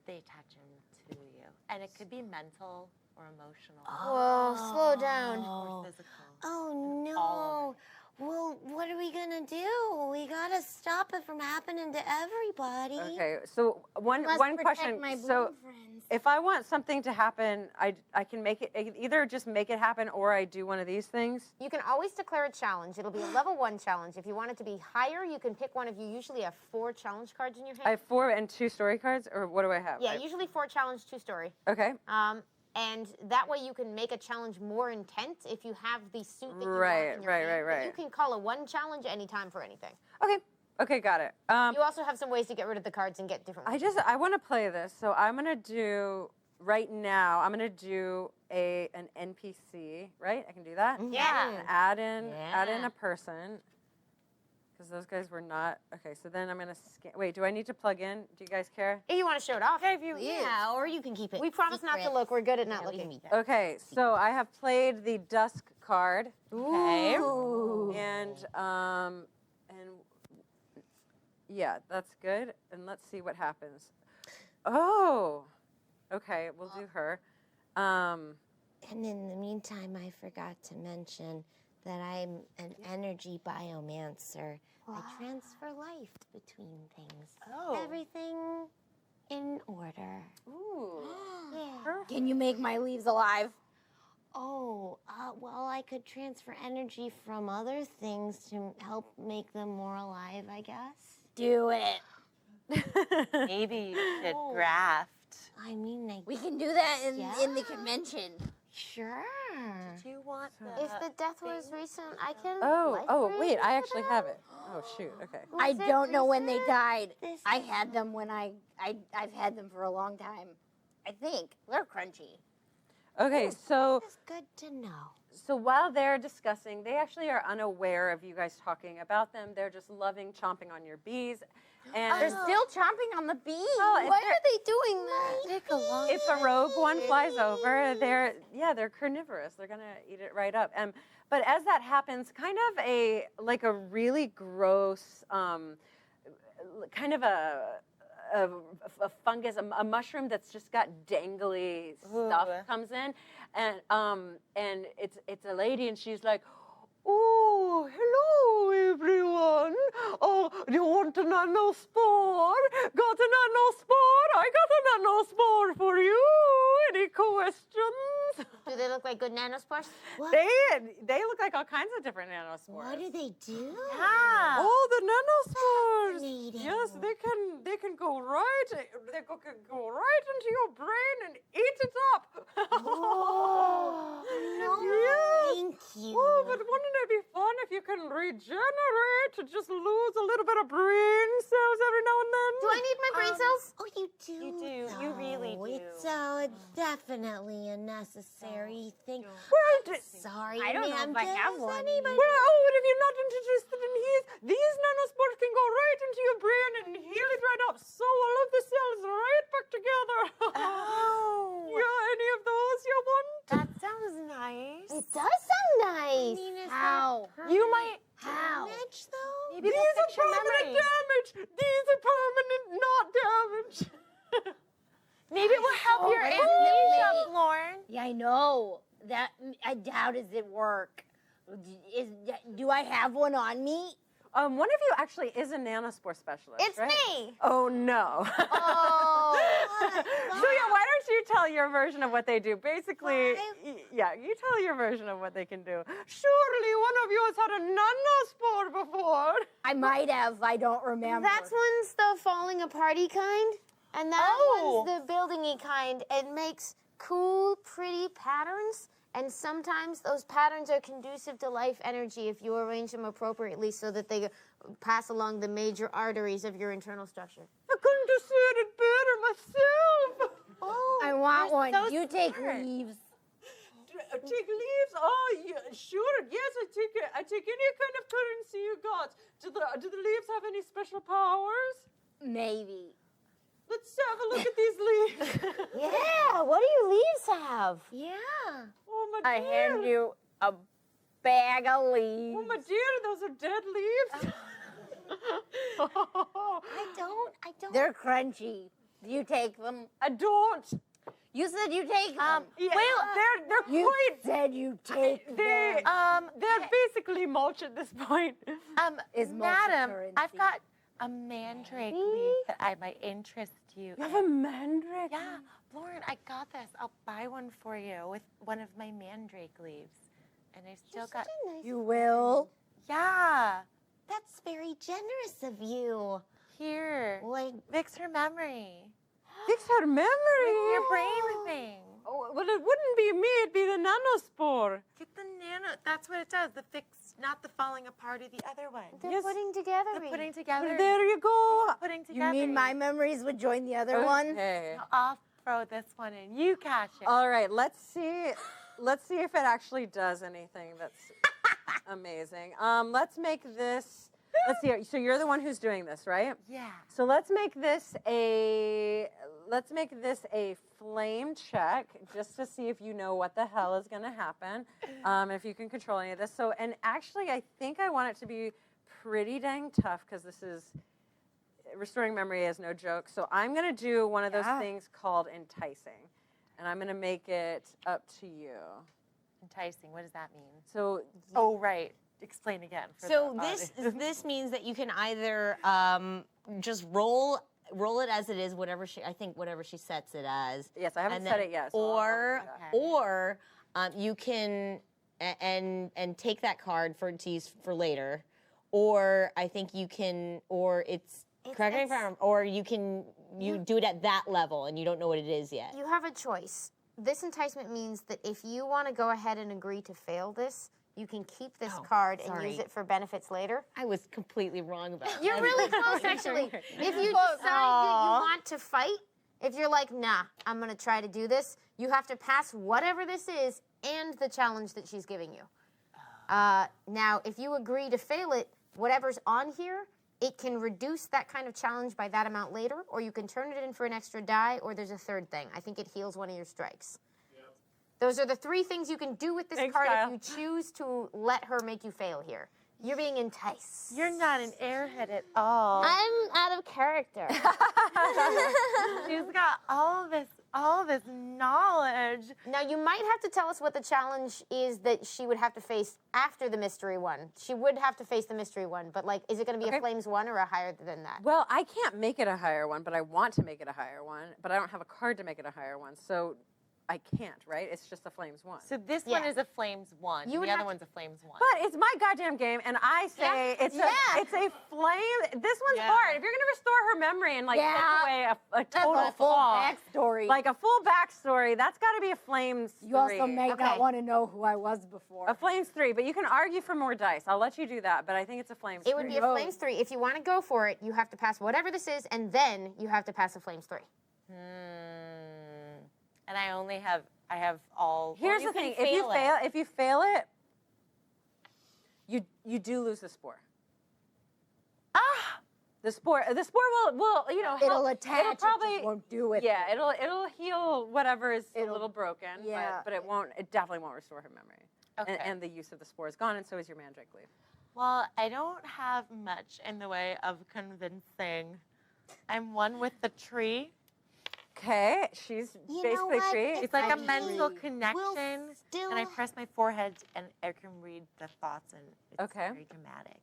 They attach them to you, and it could be mental or emotional Whoa, slow down. or physical. Oh All of no. Well, what are we gonna do? We gotta stop it from happening to everybody. Okay, so one Must protect question. my So blue friends. if I want something to happen, I can make it, I can either just make it happen or I do one of these things. You can always declare a challenge. It'll be a level 1 challenge. If you want it to be higher, you can pick one of you. Usually have 4 challenge cards in your hand. I have 4 and 2 story cards, or what do I have? Yeah, usually 4 challenge, 2 story. Okay. And that way you can make a challenge more intense if you have the suit that you Right, want in your right, hand. right, But right. you can call a 1 challenge anytime for anything. Okay. Okay, got it. You also have some ways to get rid of the cards and get different ones. I want to play this, so I'm gonna do right now. I'm gonna do an NPC, right? I can do that. Yeah. And add in Yeah. a person, because those guys were not okay. So then I'm gonna scan. Wait, do I need to plug in? Do you guys care? If you want to show it off. Yeah, or you can keep it. We promise not to secret. look. We're good at not Yeah, we can looking. keep it. Okay, so I have played the Dusk card. Okay. And yeah, that's good. And let's see what happens. Oh, okay, we'll do her. And in the meantime, I forgot to mention that I'm an energy biomancer. I transfer life between things. Oh. Everything in order. Ooh. Yeah. Can you make my leaves alive? Oh, well, I could transfer energy from other things to help make them more alive, I guess. Do it. Maybe you should Oh. graft. I mean, I We can do that in the Yeah. convention. sure. Do you want If the death was recent, I can. Oh, life oh, raise wait, it I for actually them? have it. Oh, shoot, okay. I Was it don't know when they recent? died. This I is- had them when I've had them for a long time. I think they're crunchy. Okay, so It's good to know. while they're discussing, they actually are unaware of you guys talking about them. They're just loving chomping on your bees. And They're still chomping on the bees. Oh, if Why they're- are they doing that? take a long if a rogue one flies over, they're carnivorous. They're gonna eat it right up. But as that happens, kind of a really gross, kind of a fungus, a mushroom that's just got dangly stuff Ooh. comes in, and it's a lady, and she's like, "Oh, hello everyone. Oh, do you want a nanospore? Got a nanospore? I got a nanospore for you. Any questions?" Do they look like good nanospores? They look like all kinds of different nanospores. What do they do? Yeah. Oh, the nanospores. Fascinating. Yes, they can go right. They can go right into your brain and eat it up. Oh, no, Yes. thank you. Oh, but wouldn't it be fun if you can regenerate to just lose a little bit of brain cells every now and then? Do I need my brain cells? Oh, you do. You do. You really though. do. It's definitely a necessary thing. Well, Sorry, I don't know ma'am. if I have does one. anybody- well, if you're not interested in these nanospores can go right into your brain and heal it right up. So all of the cells right back together. Oh. Yeah, any of those you want? That sounds nice. It does sound nice. I mean, is How? You might. How? damage, though? Maybe These they'll are fix your permanent memory. damage. These are permanent, not damage. Maybe it will help your Oh, amnesia, maybe. Lauren. Yeah, I know. That how does it work? Do I have one on me? One of you actually is a nanospore specialist, It's right? me. Oh, no. Oh. So yeah, why don't you tell your version of what they do? Basically, yeah, you tell your version of what they can do. Surely one of you has had a nanospore before. I might have. I don't remember. That one's the falling aparty kind, and that one's the buildingy kind. It makes cool, pretty patterns, and sometimes those patterns are conducive to life energy if you arrange them appropriately so that they pass along the major arteries of your internal structure. I couldn't have said it better myself. Oh, I want one. so You take smart. leaves. Take leaves? Oh, yeah, sure. Yes, I take it. I take any kind of currency you got. Do the leaves have any special powers? Maybe. Let's have a look at these leaves. Yeah, what do your leaves have? Yeah. Oh my I dear. hand you a bag of Oh leaves. my dear, those are dead leaves. I don't. They're crunchy. Do you take them? I don't. You said you take them. Yeah, they're You quite. said you take They them. they're basically mulch at this point. Is Madam, multi-currency. I've got a mandrake leaf that I might interest you. You have a mandrake. Yeah, Lauren, I got this. I'll buy one for you with one of my mandrake leaves. And I've still got. You will. Yeah, That's very generous of you. here. Like, Fix her memory. Fix her memory. Your brain thing. Oh, well, it wouldn't be me. It'd be the nanospore. Get the nano. That's what it does. The fix, not the falling apart of the other one. They're putting together. The putting together. Well, there you go. Putting You together. mean my memories would join the other one? Okay. I'll throw this one in. You catch it. All right. Let's see. Let's see if it actually does anything that's amazing. Let's make this. Let's see. So you're the one who's doing this, right? Yeah. So let's make this a flame check just to see if you know what the hell is going to happen, if you can control any of this. So, and actually, I think I want it to be pretty dang tough because this is restoring memory is no joke. So I'm going to do one of those things called enticing, and I'm going to make it up to you. Enticing. What does that mean? So, Oh, right. Explain again. For So the this audience. this means that you can either just roll it as it is, whatever she sets it as. yes, I haven't and said then- it yet. So Or Okay. or you can and take that card to use for later, or I think you can, or it's correct me if I'm wrong, or you can do it at that level and you don't know what it is yet. You have a choice. This enticement means that if you want to go ahead and agree to fail this, you can keep this card and sorry. use it for benefits later. I was completely wrong about that. You're really close, actually. If you decide that you want to fight, if you're like, nah, I'm going to try to do this, you have to pass whatever this is and the challenge that she's giving you. Now, if you agree to fail it, whatever's on here, it can reduce that kind of challenge by that amount later, or you can turn it in for an extra die, or there's a third thing. I think it heals one of your strikes. Those are the three things you can do with this Thanks, card Kyle. if you choose to let her make you fail here. You're being enticed. You're not an airhead at all. I'm out of character. She's got all this knowledge. Now, you might have to tell us what the challenge is that she would have to face after the mystery one. She would have to face the mystery one, but like, is it going to be a Flames 1 or a higher than that? well, I can't make it a higher one, but I want to make it a higher one. But I don't have a card to make it a higher one, so I can't, right? It's just a Flames 1. So this one Yeah. is a Flames 1. You The would other have one's a Flames 1. But it's my goddamn game, and I say it's a flame. This one's hard. If you're gonna restore her memory and like take away a total That's a full flaw, backstory. like a full backstory, that's got to be a Flames 3. you also may Okay. not want to know who I was before. a Flames 3, but you can argue for more dice. I'll let you do that, but I think it's a Flames 3. It would be a Flames 3. If you want to go for it, you have to pass whatever this is, and then you have to pass a Flames 3. And I have all. Here's you the thing: can if you fail it, you do lose the spore. The spore will help. It'll attach. It'll probably it just won't do it. Yeah, it'll heal whatever is a little broken. yeah. But it definitely won't restore her memory. Okay. And the use of the spore is gone, and so is your mandrake leaf. Well, I don't have much in the way of convincing. I'm one with the tree. Okay, she's You know basically what? tree. If It's like a I mental will connection, still- and I press my forehead, and I can read the thoughts, and it's Okay. very dramatic.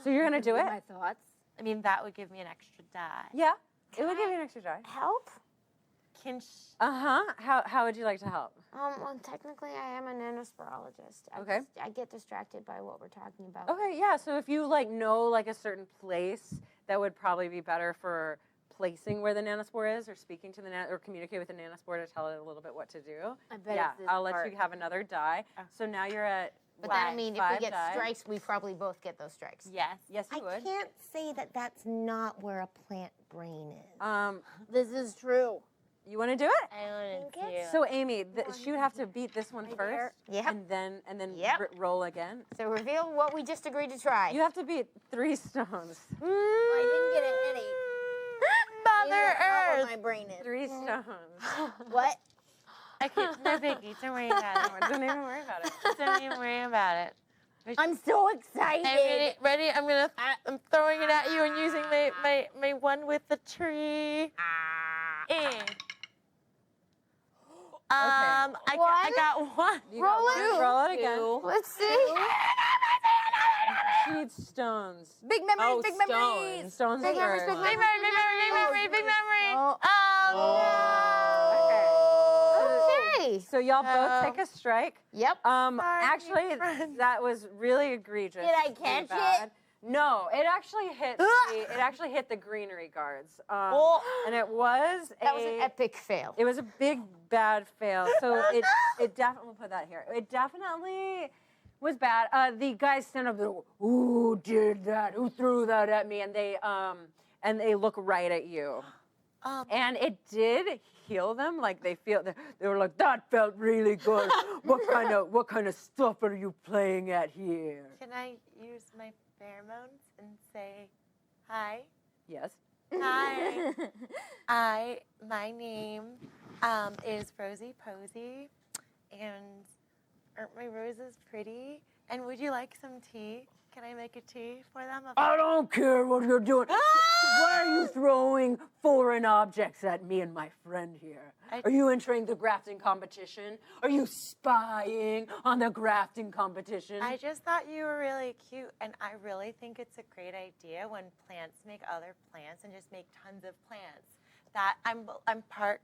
So you're gonna do it? My thoughts. I mean, that would give me an extra die. Yeah. It would give you an extra die. Help? How would you like to help? Well, technically, I am a nanosporologist. Okay. I get distracted by what we're talking about. Okay, yeah. So if you know a certain place that would probably be better for placing where the nanospore is, or speaking to the or communicate with the nanospore to tell it a little bit what to do. I bet Yeah, it's this I'll let part. you have another die. So now you're at. But what, that'll mean if we 5 get die? strikes, we probably both get those strikes. Yes. Yes, you I would. can't say that that's not where a plant brain is. This is true. You want to do it? I wanted to. So Amy, she would have to beat this one first, Yep. and then Yep. roll again. So reveal what we just agreed to try. You have to beat 3 stones. I didn't get a any. Mother How Earth. my brain is. 3 stones. What? I can't. No biggie. Don't worry about it. Don't even worry about it. Don't even worry about it. I'm so excited. Ready? I'm throwing it at you and using my one with the tree. I got one. You got one. Roll it again. Let's see. She needs stones. Big memories, big memories. Stones Big memories, first. big memories. Big memory. Okay. So y'all both take a strike. Yep. Actually, friend. that was really egregious. Did I Pretty catch bad. it? No, it actually hit. It actually hit the greenery guards. And it was That was an epic fail. It was a big bad fail. So it definitely, we'll put that here. It definitely was bad. The guys stand up and go, "Who did that? Who threw that at me?" And they look right at you. And it did heal them. Like they were like, "That felt really good. What kind of stuff are you playing at here?" Can I use my pheromones and say hi? Yes. Hi. My name is Rosie Posey, and aren't my roses pretty? And would you like some tea? Can I make a tea for them? I don't care what you're doing. Why are you throwing foreign objects at me and my friend here? Are you entering the grafting competition? Are you spying on the grafting competition? I just thought you were really cute, and I really think it's a great idea when plants make other plants and just make tons of plants. That I'm part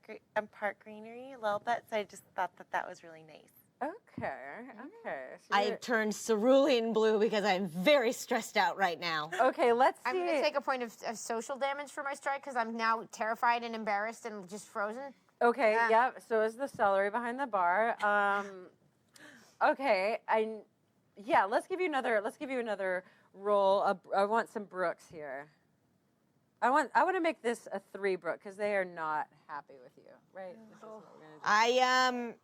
greenery a little bit, so I just thought that was really nice. Okay. So I turned cerulean blue because I'm very stressed out right now. okay, let's see. I'm going to take a point of social damage for my strike because I'm now terrified and embarrassed and just frozen. Okay, Yeah. yep. So is the celery behind the bar. Okay, let's give you another roll. I want some Brooks here. I want to make this a 3 Brook because they are not happy with you, right? This is what we're gonna do.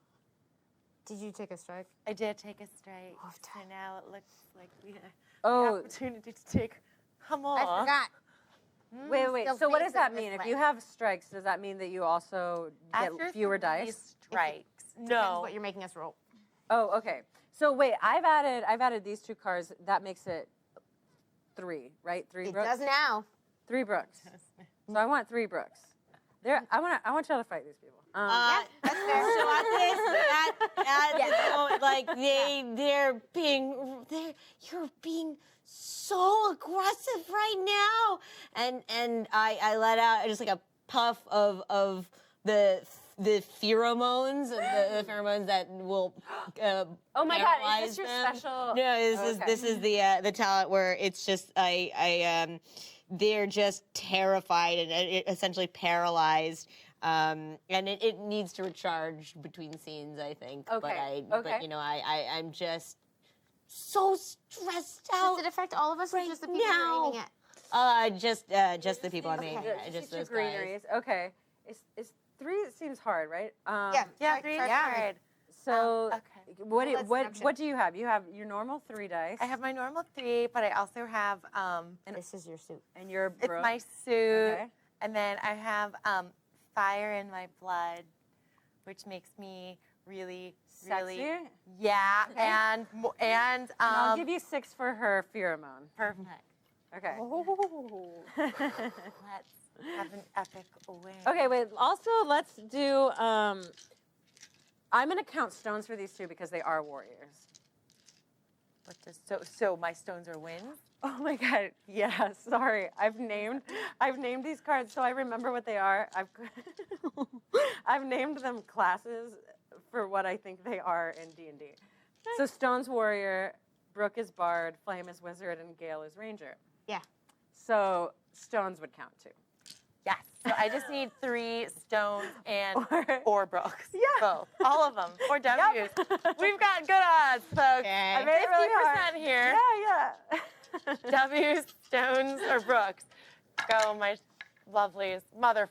Did you take a strike? I did take a strike, so now it looks like we have Oh, the opportunity to take more. I forgot. wait. Still So what does face that it this mean? If way. you have strikes, does that mean that you also get After fewer 3 dice? strikes. Depends No. what you're making us roll. Oh, okay. So wait, I've added these 2 cards. That makes it 3, right? 3 It Brooks. does now. 3 Brooks. So I want 3 Brooks. I want y'all to fight these people. That's fair. So at this moment, like you're being so aggressive right now, and I let out just like a puff of the pheromones, the pheromones that will Oh my God, is paralyze this your them. special? No, this is the talent where it's just they're just terrified and essentially paralyzed. And it needs to recharge between scenes, I think. Okay, But okay. you know, I'm just so stressed out. Does it affect all of us or right just the people now. you're aiming at? Just the people I'm aiming Okay. at. Just your those guys. greeneries. Okay. Is 3? It seems hard, right? Yeah. Yeah, Try- 3 is try- hard. So Okay. what Well, that's an what do you have? You have your normal 3 dice. I have my normal 3, but I also have This is your suit. and your it's Brooke. my suit, Okay. and then I have fire in my blood, which makes me really Sexy? yeah, Okay. and And I'll give you 6 for her pheromone. perfect. Okay. Let's Have an epic win. Okay, wait. Also, let's do. I'm gonna count stones for these two because they are warriors. What does so my stones are wins? Oh my god. Yeah. Sorry. I've named these cards so I remember what they are. I've named them classes for what I think they are in D&D. So Stone's warrior, Brooke is bard, Flame is wizard, and Gale is ranger. Yeah. So stones would count too. Yes. So I just need 3 stones and Or- brooks. Yeah. Both. All of them. Or W's. We've got good odds, folks. I made it really hard. 50% here. Yeah. W's, stones, or brooks. Go, my lovelies. Mother.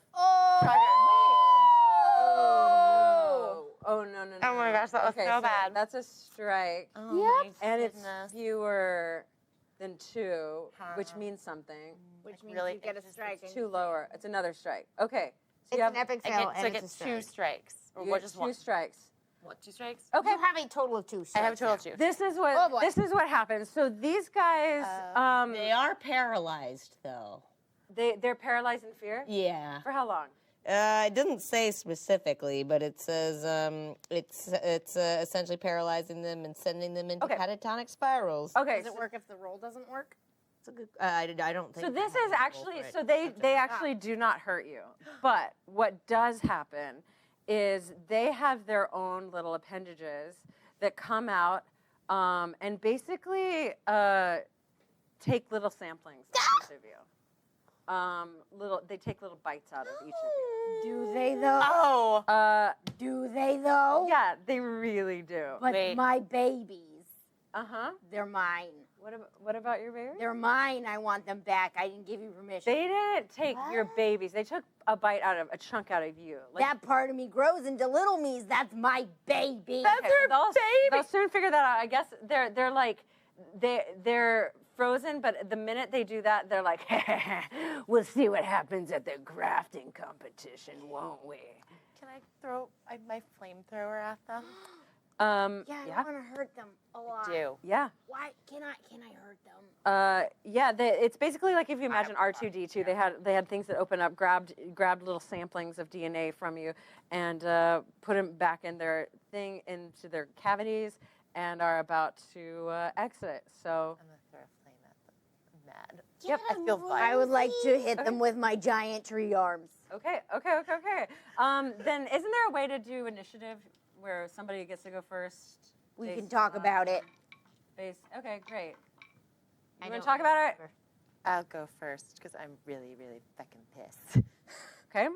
Oh no. Oh my gosh, that was so bad. That's a strike. Oh my And it's goodness. fewer than 2, which means something. Which means really you get a interesting. strike. It's 2 lower. It's another strike. Okay. So It's you have an epic I fail get, so I and get it's a 2 strike. strikes. Or you what, get just 2 one? strikes. What, 2 strikes? Okay. You have a total of 2 I strikes. have a total of now. 2. This is what Oh, boy. happens. So these guys, They are paralyzed, though. they're paralyzed in fear. Yeah. For how long? It doesn't say specifically, but it says it's essentially paralyzing them and sending them into Okay. catatonic spirals. Okay. Does it work if the roll doesn't work? It's a good, I don't think. So I this have is a roll actually for it. so they actually do not hurt you. But what does happen is they have their own little appendages that come out and basically take little samplings of each of you. They take little bites out of each of Do they though? Oh. you. Do they though? Yeah, they really do. But Wait. my babies, Uh-huh. they're mine. What about your baby? They're mine. I want them back. I didn't give you permission. They didn't take your babies. They took a chunk out of you. Like, that part of me grows into little me's. That's my baby. okay, they'll soon figure that out. I guess they're like they're frozen, but the minute they do that, they're like, we'll see what happens at the grafting competition, won't we? Can I throw my flamethrower at them? Yeah, I don't want to hurt them a lot. Do. Yeah. Why can I hurt them? Yeah, it's basically like if you imagine R2D2, they had things that open up, grabbed little samplings of DNA from you, and put them back in their thing into their cavities, and are about to exit. So I'm gonna throw a flame at them. I'm mad. Yep. I feel fine. I would like to hit them with my giant tree arms. okay. Then isn't there a way to do initiative where somebody gets to go first? We based can talk on- about it. Okay, great. I You want don't to talk about it? I'll go first because I'm really, really fucking pissed. Okay.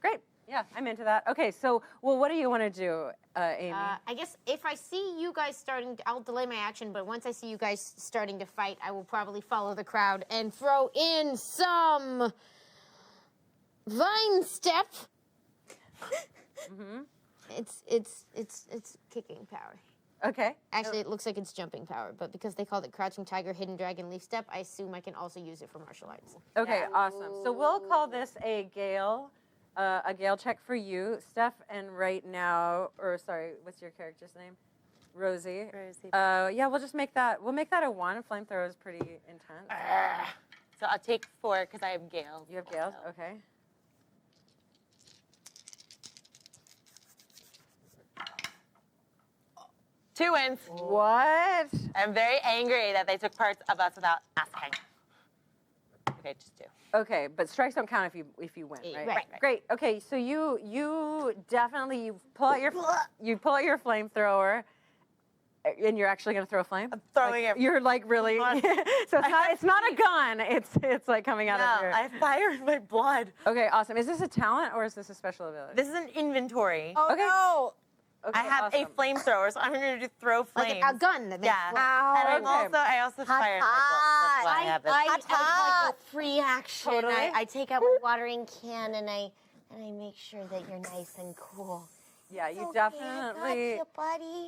Great. Yeah, I'm into that. Okay, so, what do you want to do, Amy? I guess if I see you guys starting, I'll delay my action, but once I see you guys starting to fight, I will probably follow the crowd and throw in some vine step. It's kicking power. Okay. Actually, it looks like it's jumping power, but because they called it Crouching Tiger, Hidden Dragon, Leaf Step, I assume I can also use it for martial arts. Okay, awesome. So we'll call this a Gale check for you, Steph. And right now, or sorry, what's your character's name? Rosie. Rosie. Yeah, we'll just make that. We'll make that a 1. Flamethrower is pretty intense. So I'll take 4 because I have Gale. You have Gale. Okay. Two wins. What? I'm very angry that they took parts of us without asking. Okay, just 2. Okay, but strikes don't count if you win, right? Right. Great. Okay, so you definitely pull out your flamethrower, and you're actually gonna throw a flame. I'm throwing Like, it. You're like really. So it's not a gun. It's like coming out of No, your. I fired my blood. Okay, awesome. Is this a talent or is this a special ability? This is an inventory. Oh Okay. no! Okay, I have awesome. a flamethrower, so I'm going to throw flames. Like a gun that makes Yeah. flames. And I also fired my blood. That's why I have this. I like a free action. Totally. I take out my watering can and I make sure that you're nice and cool. Yeah, you Okay, I got definitely. you, buddy.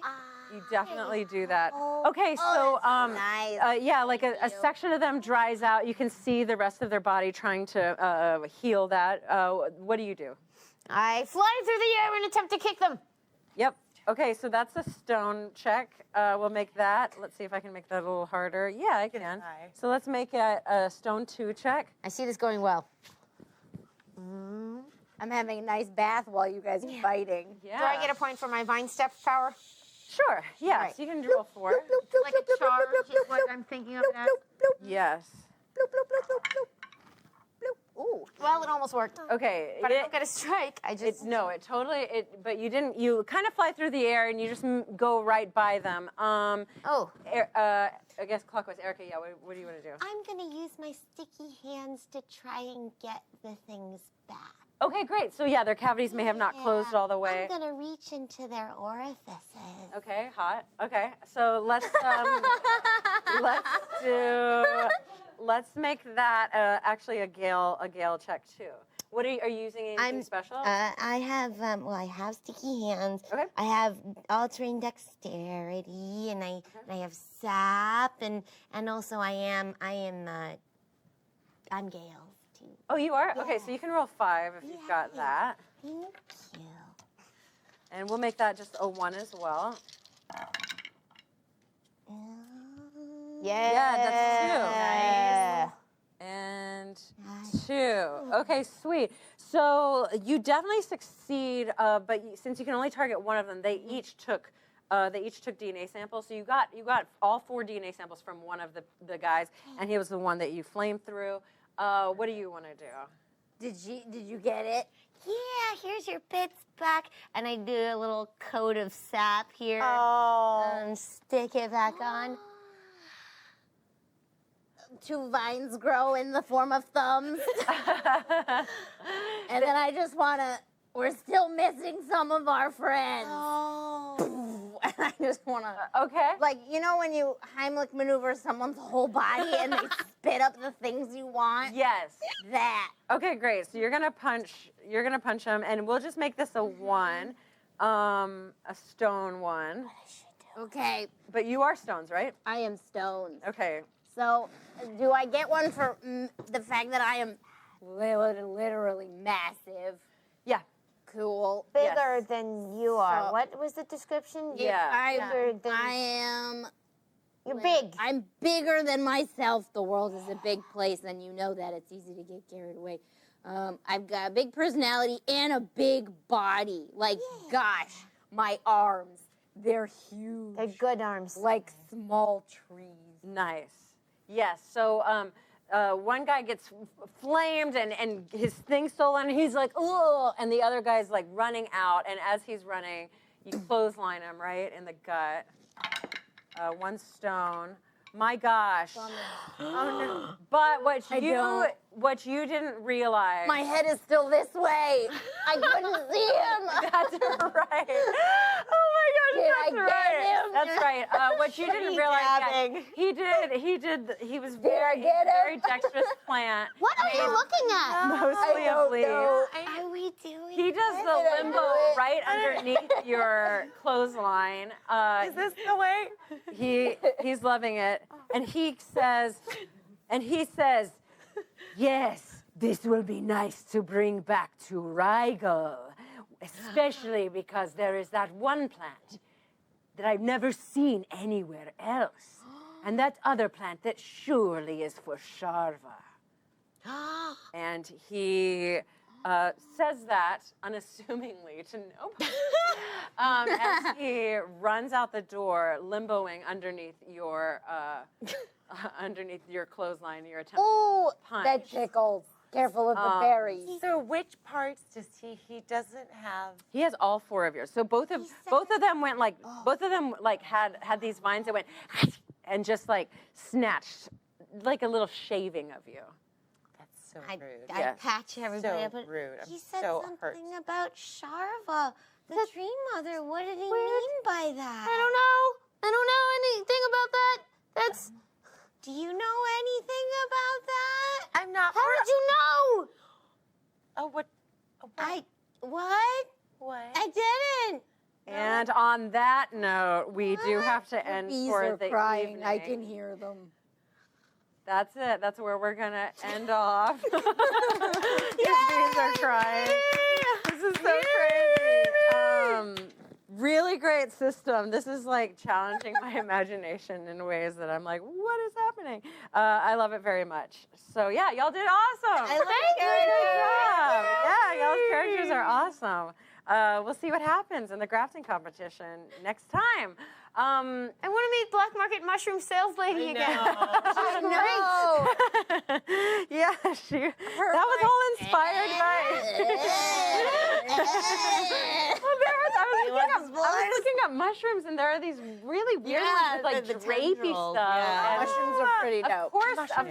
You definitely do that. Oh, Okay, so Nice. yeah, like a section of them dries out. You can see the rest of their body trying to heal that. What do you do? I fly through the air and attempt to kick them. Yep. Okay, so that's a stone check. We'll make that. Let's see if I can make that a little harder. Yeah, I can. try. So let's make a stone 2 check. I see this going well. I'm having a nice bath while you guys are fighting. Yeah. Do I get a point for my vine step power? Sure. Yeah. Right. So you can roll 4. Like a charge is what I'm thinking of that. Yes. Ooh. Well, it almost worked. Okay. But I don't get a strike. I just. But you didn't. You kind of fly through the air and you just go right by them. Oh. I guess clockwise. Erica, yeah. What do you want to do? I'm gonna use my sticky hands to try and get the things back. Okay, great. So yeah, their cavities may have not closed all the way. I'm gonna reach into their orifices. Okay, hot. Okay, so let's let's make that actually a gale check too. What are you using anything special? I have sticky hands. Okay. I have altering dexterity, and I have sap, and also I'm Gale too. Oh, you are? Okay, so you can roll 5 if you've got that. Thank you. And we'll make that just a 1 as well. Yeah, that's 2. And 2. Okay, sweet. So you definitely succeed, but since you can only target one of them, they each took DNA samples. So you got all 4 DNA samples from one of the guys, and he was the one that you flamed through. What do you want to do? Did you get it? Yeah, here's your bits back, and I do a little coat of sap here and stick it back on. 2 vines grow in the form of thumbs. And then I just we're still missing some of our friends. Oh. And I just want to, Okay. like, you know when you Heimlich maneuver someone's whole body and they spit up the things you want? Yes. That. Okay, great. So you're gonna punch him, and we'll just make this a 1, a stone 1. Okay, But you are stones, right? I am stones. Okay. So, do I get one for the fact that I am literally massive? Yeah. Cool. Bigger than you are. So- What was the description? Yeah. Bigger than. I am. You're big. I'm bigger than myself. The world is a big place, and you know that. It's easy to get carried away. I've got a big personality and a big body. Like, gosh, my arms, they're huge. They're good arms. Like small trees. Nice. Yes. So one guy gets flamed and his thing stolen. And he's like, oh, and the other guy's like running out. And as he's running, you clothesline him right in the gut. 1 stone. My gosh. Oh no. But what you didn't realize. My head is still this way. I couldn't see him. That's right. Oh my gosh, Did I that's get right. him? That's right. What you didn't realize, he was very dexterous plant. What are you looking at? Mostly of leaves. Are we doing? He does the limbo right underneath your clothesline. Is this the way? He's loving it, and he says, yes, this will be nice to bring back to Rigel, especially because there is that one plant that I've never seen anywhere else, and that other plant that surely is for Sharva. And he says that unassumingly to nobody as he runs out the door, limboing underneath your clothesline. Your attempt Ooh, to punch. that tickles. Careful of the berries. So which parts does he doesn't have? He has all 4 of yours. So both of them went like had these vines that went and just like snatched like a little shaving of you. That's so I rude. Yes. patch everybody So up. But rude. I'm he said so something hurt. about Sharva, the tree mother. What did he mean by that? I don't know anything about that. That's. Do you know anything about that? I'm not. How did you know? Oh, what? What? What? I didn't. And on that note, we do have to end Bees for are the crying. evening. I can hear them. That's it. That's where we're gonna end off. These bees are crying. This is so crazy. Really great great system. This is like challenging my imagination in ways that I'm like, what is happening? I love it very much. So yeah, y'all did awesome. I love Good characters. job. Yeah, y'all's characters are awesome. We'll see what happens in the grafting competition next time. I want to meet Black Market Mushroom Sales Lady again. No. Yeah, that was all inspired by. I was looking up mushrooms, and there are these really weird ones with like the drapey tendrils, stuff. yeah. And Mushrooms are pretty dope. Of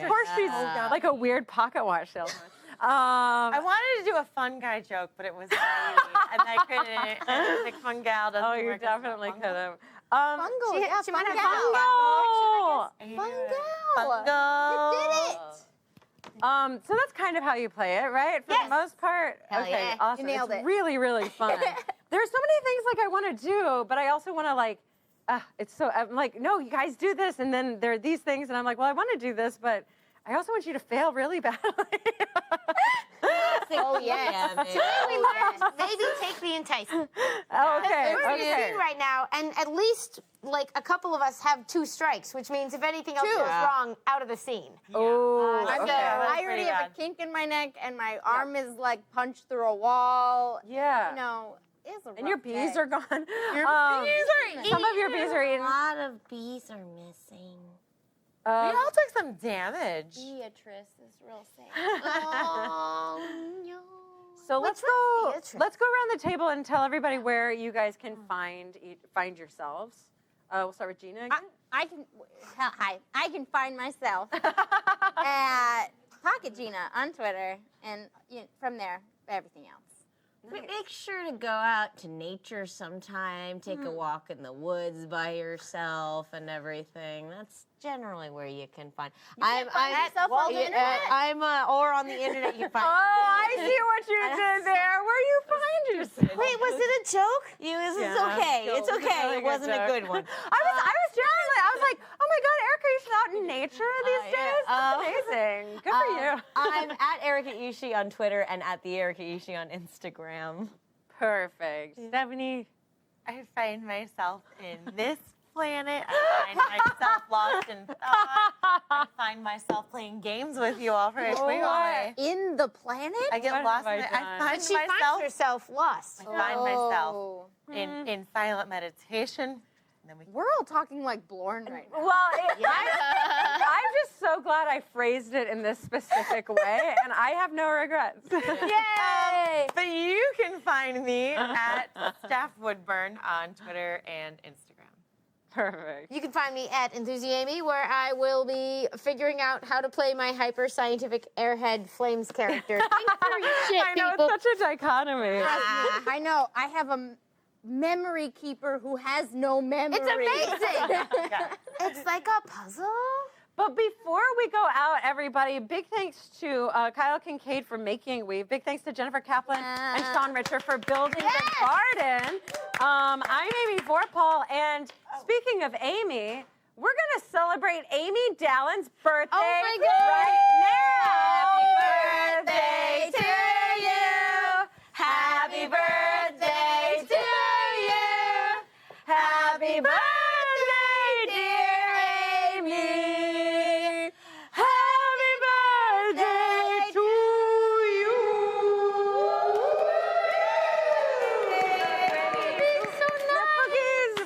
course, she's like a weird pocket watch salesman. I wanted to do a fun guy joke, but it was late, and I couldn't. And the fun gal doesn't Oh, you work as definitely fungal. could have. Fungal, yeah, she might have Fungal. Fungal. You did it. So that's kind of how you play it, right? For the most part. Hell okay, yeah. awesome. You nailed It's it. really, really fun. There's so many things like I want to do, but I also want to like. I'm like, no, you guys do this, and then there are these things, and I'm like, well, I want to do this, but I also want you to fail really badly. Oh, yes. We learned maybe take the enticement. Okay. We're in a Okay. scene right now, and at least like a couple of us have 2 strikes, which means if anything else Two. goes wrong, out of the scene. Oh. I'm okay. I already pretty have a bad. kink in my neck, and my arm is like punched through a wall. Yeah. You know, it's a And your rough bees day. are gone. Your bees are eaten. Some of your bees are A eaten. lot of bees are missing. We all took some damage. Beatrice is real sad. So let's go. Beatrice? Let's go around the table and tell everybody where you guys can find yourselves. We'll start with Gina. Again. I can. Hi. I can find myself at Pocket Gina on Twitter, and from there, everything else. Make sure to go out to nature sometime, take a walk in the woods by yourself and everything. That's generally where you can find. find yourself on the internet? Or on the internet you can find. I see what you did there. Where you find yourself. Wait, was it a joke? It's Yeah, okay. It's really okay. good It wasn't a joke. good one. I was like, oh my God, Erica, you're out in nature these yeah. days? That's amazing. Good for you. I'm at Erica Yushi on Twitter and at the Erica Yushi on Instagram. Perfect. Stephanie. I find myself in this planet. I find myself lost in thought. I find myself playing games with you all for a quick moment. In the planet? I get What lost have in I it. done? I find She finds myself. herself lost. I find myself Oh. in silent meditation. And then we We're all talking like Blorn right now. Well, I'm just so glad I phrased it in this specific way, and I have no regrets. Yay! But you can find me at Steph Woodburn on Twitter and Instagram. Perfect. You can find me at Enthusiamy, where I will be figuring out how to play my hyper scientific airhead flames character. Think through your shit, I know, people. it's such a dichotomy. I know. I have a memory keeper who has no memory. It's amazing. Yeah. It's like a puzzle. But before we go out, everybody, big thanks to Kyle Kincaid for making Weave. Big thanks to Jennifer Kaplan and Sean Richard for building the garden. I'm Amy Vorpal, and speaking of Amy, we're going to celebrate Amy Dallen's birthday my God. right now. Happy birthday to you. Happy birthday to you. Happy birthday, dear Amy. Happy birthday to you.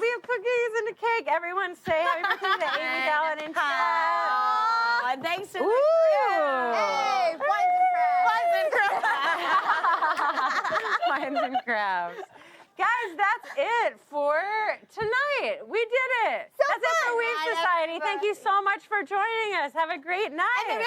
We have cookies and a cake. Everyone say happy birthday to Amy Dallen in chat. And thanks to Ooh. Hey, wines and crabs. Wines and crabs. Guys, that's it for tonight. We did it. That's it for Weave Society. Thank you so much for joining us. Have a great night.